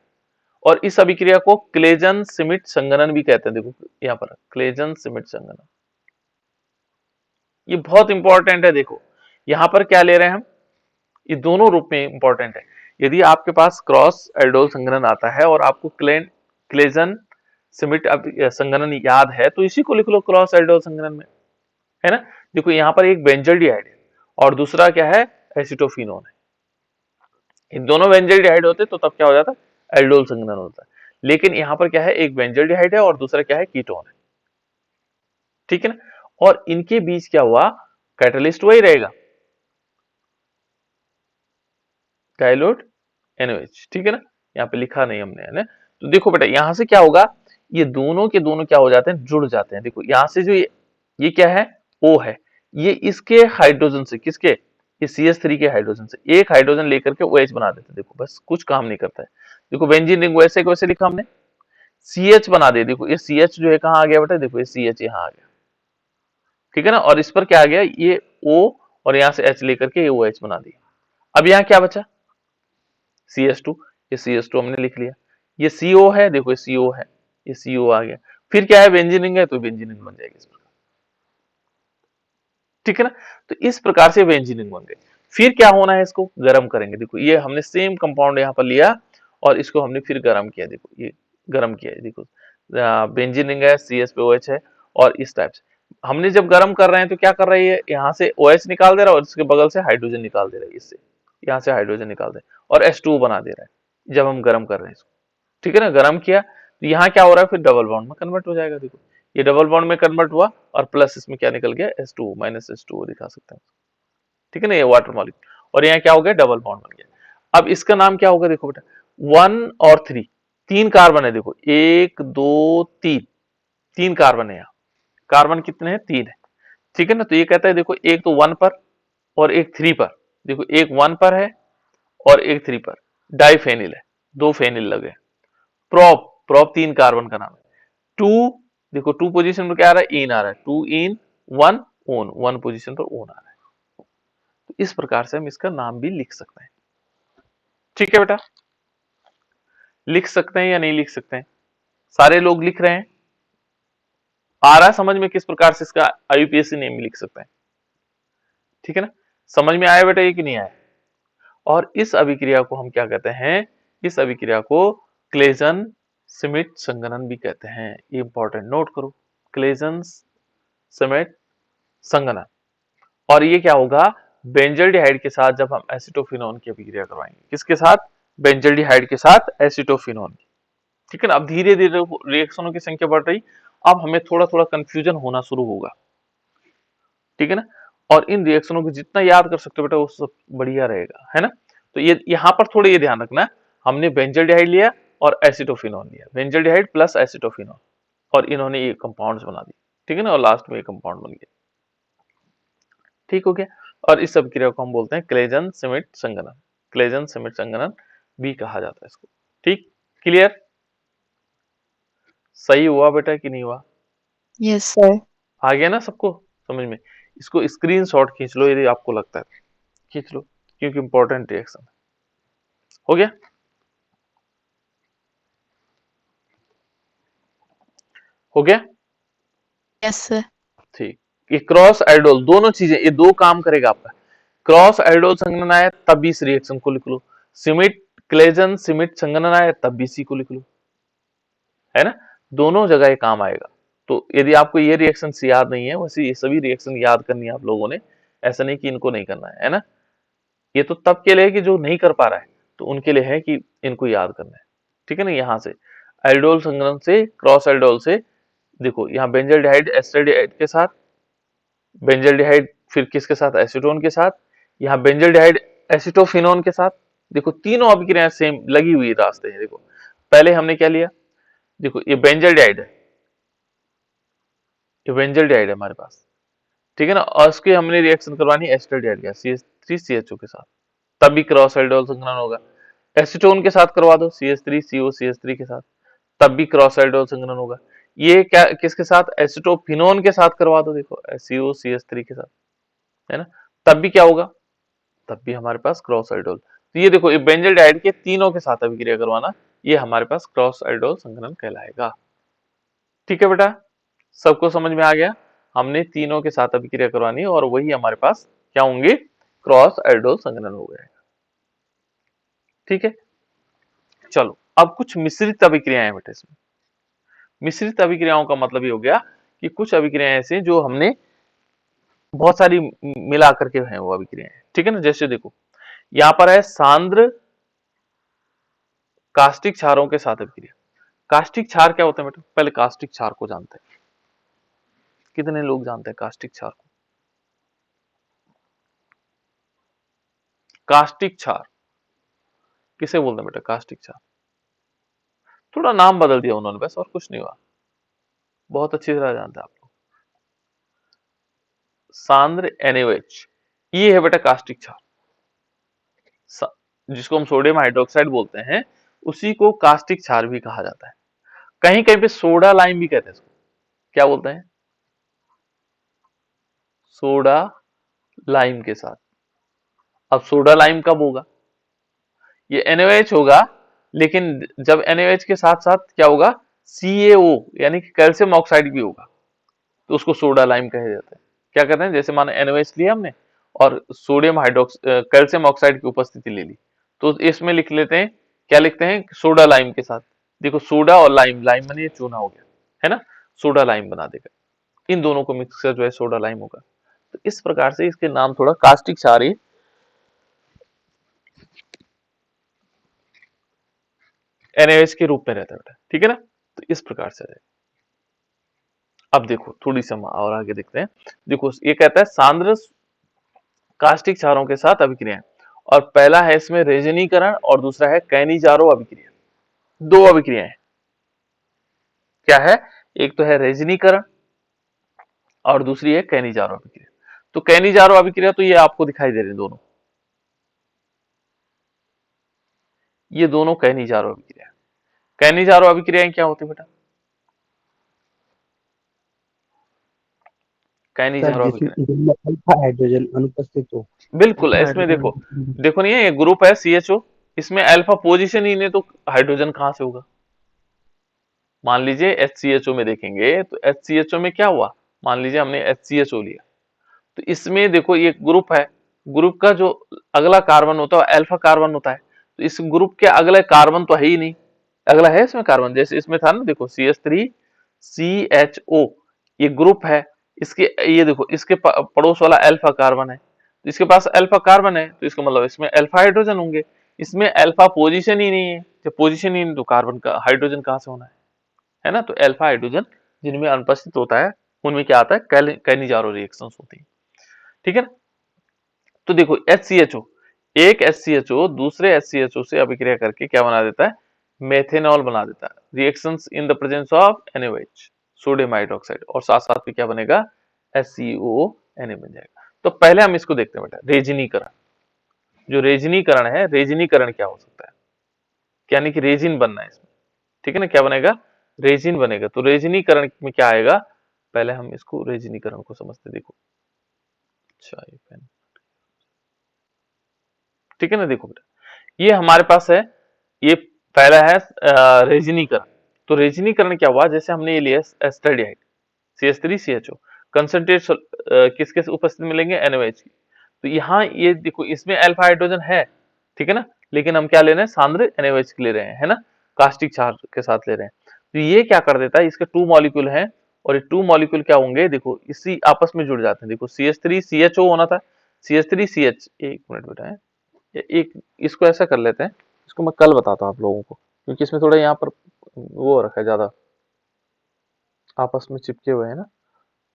[SPEAKER 1] और इस अभिक्रिया को क्लेजन सिमिट संगनन भी कहते हैं, देखो यहाँ पर क्लेजन सिमिट संगनन, ये बहुत इंपॉर्टेंट है। देखो यहां पर क्या ले रहे हैं हम, ये दोनों रूप में इंपॉर्टेंट है। यदि आपके पास क्रॉस एल्डोल संगनन आता है और आपको क्लेजन सिमिट संगनन याद है, तो इसी को लिख लो क्रॉस एल्डोल संगनन में, है ना। देखो यहाँ पर एक बेंजल्डिहाइड है और दूसरा क्या है, एसिटोफिनोन है। इन दोनों बेंजल्डिहाइड होते तो तब क्या हो जाता, एल्डोल संगनन होता है। लेकिन यहाँ पर क्या है, एक बेंजल्डिहाइड है और दूसरा क्या है, कीटोन है, ठीक है ना। और इनके बीच क्या हुआ, कैटलिस्ट वही रहेगा, डाइल्यूट NaOH, ठीक है ना। यहाँ पे लिखा नहीं हमने, है ना। तो देखो बेटा यहां से क्या होगा, ये दोनों के दोनों क्या हो जाते हैं, जुड़ जाते हैं। देखो यहां से जो ये क्या है, O है, ये इसके हाइड्रोजन से, किसके, ये CH3 के हाइड्रोजन से एक हाइड्रोजन लेकर के OH बना देते हैं। देखो बस कुछ काम नहीं करता है। देखो बेंजीन रिंग वैसे वैसे लिखा हमने, CH बना दे, देखो ये CH जो है कहाँ आ गया बेटा, देखो ये CH यहाँ आ गया, ठीक है ना। और इस पर क्या आ गया, ये O और यहाँ से H लेकर के ये OH बना दिया। अब यहाँ क्या बचा, CH2, ये CH2 हमने लिख लिया, ये CO है, देखो ये CO है, ये CO आ गया। फिर क्या है, बेंजीन रिंग है तो बेंजीन रिंग बन जाएगी इस प्रकार, ठीक है ना। तो इस प्रकार से बेंजीन रिंग बन गई। फिर क्या होना है, इसको गर्म करेंगे। देखो ये हमने सेम कंपाउंड यहाँ पर लिया और इसको हमने फिर गर्म किया, देखो ये गर्म किया है, देखो बेंजीन रिंग है, CH पे OH है और इस टाइप से हमने जब गर्म कर रहे हैं तो क्या कर रही है, यहाँ से OH निकाल दे रहा है और इसके बगल से हाइड्रोजन निकाल दे रहा है, इससे यहाँ से हाइड्रोजन निकाल दे और H2O बना दे रहा है जब हम गर्म कर रहे हैं इसको, ठीक है ना। गर्म किया तो यहाँ क्या हो रहा है, फिर डबल बॉन्ड में कन्वर्ट हो जाएगा। देखो ये डबल बॉन्ड में कन्वर्ट हुआ और प्लस इसमें क्या निकल गया, H2O माइनस H2O दिखा सकते हैं, ठीक है ना, ये वाटर मॉलिक्यूल। और यहाँ क्या हो गया, डबल बॉन्ड बन गया। अब इसका नाम क्या होगा, देखो बेटा 1 और 3, 3 कार्बन है, देखो 1 2 3, 3 कार्बन है यहाँ। कार्बन कितने हैं, 3 है, ठीक है ना। तो ये कहता है देखो एक तो 1 पर और एक 3 पर, देखो एक 1 पर है और एक 3 पर, डाइफेनिल है, 2 फेनिल लगे। प्रोप, प्रोप 3 कार्बन का नाम है। 2, देखो 2 पोजीशन पर क्या आ रहा है, इन आ रहा है, 2 इन 1 ओन, 1 पोजीशन पर ओन आ रहा है। तो इस प्रकार से हम इसका नाम भी लिख सकते हैं, ठीक है बेटा। लिख सकते हैं या नहीं लिख सकते हैं, सारे लोग लिख रहे हैं, आ रहा है समझ में किस प्रकार से इसका IUPAC नेम भी लिख सकते हैं, ठीक है ना। समझ में आया बेटा ये कि नहीं आया। और इस अभिक्रिया को हम क्या कहते हैं, इस अभिक्रिया को क्लेजन सिमिट संगनन भी कहते हैं। ये इंपॉर्टेंट नोट करो, क्लेजन सिमिट संगनन। और ये क्या होगा, बेंजल्डिहाइड के साथ जब हम एसिटोफिनोन की अभिक्रिया करवाएंगे, किसके साथ, बेंजल्डिहाइड के साथ एसिटोफिनोन, ठीक है ना। अब धीरे धीरे रिएक्शनों की संख्या बढ़ रही, अब हमें थोड़ा थोड़ा कंफ्यूजन होना शुरू होगा, ठीक है ना। और इन रिएक्शनों को जितना याद कर सकते हो बेटा वो सब बढ़िया रहेगा, है ना। तो ये यहाँ पर थोड़े ये ध्यान रखना, हमने बेंजल्डिहाइड लिया और एसिटोफिनॉल लिया, बेंजल्डिहाइड प्लस एसिटोफिनॉल, और इन्होंने ये कंपाउंड्स बना दिए, ठीक है ना, और लास्ट में ये कंपाउंड बन गया। ठीक हो गया। और इस सब क्रिया को हम बोलते हैं क्लेजन सिमिट संघनन, क्लेजन सिमिट संघनन भी कहा जाता है इसको। ठीक, क्लियर, सही हुआ बेटा कि नहीं हुआ?
[SPEAKER 2] Yes sir.
[SPEAKER 1] आ गया ना सबको समझ में? इसको स्क्रीनशॉट खींच लो यदि आपको लगता है, खींच लो, क्योंकि इंपॉर्टेंट रिएक्शन हो गया। हो गया,
[SPEAKER 2] यस सर।
[SPEAKER 1] ठीक। ये क्रॉस आइडोल दोनों चीजें, ये दो काम करेगा आपका। क्रॉस आइडोल संघनन आया तब भी इस रिएक्शन को लिख लो, सिमिट क्लेजन सिमिट संघनन आया तब भी इसी को लिख लो, है ना, दोनों जगह ये काम आएगा। तो यदि आपको ये रिएक्शन याद नहीं है, वैसे ये सभी रिएक्शन याद करनी है आप लोगों ने, ऐसा नहीं कि इनको नहीं करना है ना। ये तो तब के लिए है कि जो नहीं कर पा रहा है, तो उनके लिए है कि इनको याद करना है, ठीक है ना। यहाँ से आइडोल संघनन से, क्रॉस आइडोल से, देखो यहाँ बेंजल्डिहाइड एसिटाल्डिहाइड के साथ, बेंजल्डिहाइड फिर किसके साथ, एसीटोन के साथ, यहाँ बेंजल्डिहाइड एसिटोफिनोन के साथ। देखो तीनों अभिक्रियाएं सेम लगी हुई रास्ते हैं। देखो पहले हमने क्या लिया, देखो ये बेंजल्डिहाइड है, ये बेंजल्डिहाइड है हमारे पास, ठीक है ना, और उसके हमने रिएक्शन करवानी है एसिटाल्डिहाइड का CH3CHO के साथ, तब भी क्रॉस आइडोल संघनन होगा। एसीटोन के साथ करवा दो CH3CO CH3 के साथ, तब भी क्रॉस आइडोल संघनन होगा। ये क्या किसके साथ, एसिटोफिनोन के साथ करवा दो, देखो COCH3 के साथ, है ना, तब भी क्या होगा, तब भी हमारे पास क्रॉस आइडोल। तो ये देखो ये बेंजल्डिहाइड के तीनों के साथ अभिक्रिया करवाना, ये हमारे पास क्रॉस आइडोल संघनन कहलाएगा। ठीक है बेटा, सबको समझ में आ गया? हमने तीनों के साथ अभिक्रिया करवानी है और वही हमारे पास क्या होंगे, क्रॉस आइडोल संघनन हो गए। ठीक है, चलो अब कुछ मिश्रित अभिक्रियाएं हैं बेटा इसमें। मिश्रित अभिक्रियाओं का मतलब ये हो गया कि कुछ अभिक्रियाएं ऐसी जो हमने बहुत सारी मिला करके हैं वो अभिक्रियाएं, ठीक है ना। जैसे देखो यहाँ पर है सांद्र कास्टिक क्षारों के साथ अभिक्रिया। कास्टिक क्षार क्या होते हैं बेटा, पहले कास्टिक क्षार को जानते हैं, कितने लोग जानते हैं कास्टिक क्षार को? कास्टिक क्षार किसे बोलते हैं बेटा, कास्टिक क्षार? थोड़ा नाम बदल दिया उन्होंने बस, और कुछ नहीं हुआ, बहुत अच्छी तरह जानते हैं आप लोग। सांद्र NaOH, ये है बेटा कास्टिक क्षार, जिसको हम सोडियम हाइड्रोक्साइड बोलते हैं, उसी को कास्टिक क्षार भी कहा जाता है। कहीं कहीं पे सोडा लाइम भी कहते हैं इसको, क्या बोलते हैं, सोडा लाइम के साथ। अब सोडा लाइम कब होगा, ये NaOH होगा, लेकिन जब NaOH के साथ साथ क्या होगा, CaO यानी कि कैल्शियम ऑक्साइड भी होगा, तो उसको सोडा लाइम कहे जाते हैं। क्या कहते हैं, जैसे माने NaOH लिया हमने और सोडियम हाइड्रोक्स कैल्शियम ऑक्साइड की उपस्थिति ले ली, तो इसमें लिख लेते हैं, क्या लिखते हैं, सोडा लाइम के साथ। देखो सोडा और लाइम, लाइम माने ये चूना हो गया, है ना, सोडा लाइम बना देगा, इन दोनों को मिक्स कर जो है सोडा लाइम होगा। तो इस प्रकार से इसके नाम थोड़ा कास्टिक क्षार NaOH के रूप में रहता है बेटा, ठीक है ना। तो इस प्रकार से रहेगा। अब देखो थोड़ी सी और आगे देखते हैं। देखो ये कहता है सांद्र कास्टिक क्षारों के साथ अभिक्रियाएं, और पहला है इसमें रेजनीकरण और दूसरा है कैनिजारो अभिक्रिया। दो अभिक्रियाएं क्या है, एक तो है रेजनीकरण और दूसरी है कैनिजारो अभिक्रिया। तो कैनिजारो अभिक्रिया तो ये आपको दिखाई दे रहे हैं दोनों, ये दोनों कैनिजारो अभिक्रिया। कैनिजारो अभिक्रियाएं क्या होती है बेटा,
[SPEAKER 3] सर
[SPEAKER 1] कैनिजारो
[SPEAKER 3] जिसमें
[SPEAKER 1] अभिक्रिया,
[SPEAKER 3] जिनमें अल्फा हाइड्रोजन अनुपस्थित हो।
[SPEAKER 1] बिल्कुल
[SPEAKER 2] अल्फा
[SPEAKER 1] इसमें देखो,
[SPEAKER 2] हाइड्रोजन।
[SPEAKER 1] देखो नहीं है ये ग्रुप है CHO, इसमें अल्फा पोजीशन ही नहीं, तो हाइड्रोजन कहां से होगा। मान लीजिए HCHO में देखेंगे तो HCHO में क्या हुआ, मान लीजिए हमने HCHO लिया, तो इसमें देखो ये ग्रुप है, ग्रुप का जो अगला कार्बन होता है अल्फा कार्बन होता है, तो इस ग्रुप के अगले कार्बन तो है ही नहीं, अगला है इसमें कार्बन, जैसे इसमें था ना, देखो CH3CHO ये ग्रुप है, इसके ये देखो इसके पड़ोस वाला अल्फा कार्बन है, तो इसके पास अल्फा कार्बन है, तो इसका मतलब इसमें अल्फा हाइड्रोजन होंगे। इसमें अल्फा पोजीशन ही नहीं है, जब पोजीशन ही नहीं तो कार्बन का हाइड्रोजन कहां से होना है ना। तो अल्फा हाइड्रोजन जिनमें अनुपस्थित होता है उनमें क्या आता है, कैनिजारो रिएक्शंस होती है, ठीक है ना। तो देखो HCHO एक HCHO दूसरे HCHO से अभिक्रिया करके क्या बना देता है, मेथेनॉल बना देता है। Reactions in the presence of NaOH, sodium hydroxide, और साथ साथ में क्या बनेगा, HCONA बन जाएगा। तो पहले हम इसको देखते हैं बेटा, रेजिनीकरण। जो रेजिनीकरण है, रेजिनीकरण क्या हो सकता है, यानी कि रेजिन बनना है इसमें, ठीक है ना, क्या बनेगा, रेजिन बनेगा। तो रेजिनीकरण में क्या आएगा, पहले हम इसको रेजिनीकरण को समझते, देखो। अच्छा, ये पेन, ठीक है ना, देखो बेटा, ये हमारे पास है, ये पहला है रेजिनीकरण। तो रेजिनीकरण क्या हुआ, जैसे हमने ये लिया एस्टरडाइड CH3CHO, कंसंट्रेट किसके उपस्थिति में मिलेंगे, NaOH की। तो यहाँ ये देखो, इसमें अल्फा हाइड्रोजन है, ठीक है ना, लेकिन हम क्या ले रहे हैं, सांद्र NaOH के ले रहे हैं, है ना, कास्टिक चार्ज के साथ ले रहे हैं। तो ये क्या कर देता है, इसके 2 मॉलिक्यूल हैं, और ये 2 मॉलिक्यूल क्या होंगे, देखो इसी आपस में जुड़ जाते हैं। देखो CH3CHO होना था, CH3CH, एक मिनट बेटा है, एक इसको ऐसा कर लेते हैं, इसको मैं कल बताता हूँ आप लोगों को, क्योंकि इसमें थोड़ा यहाँ पर वो रखा है, ज्यादा आपस में चिपके हुए हैं ना।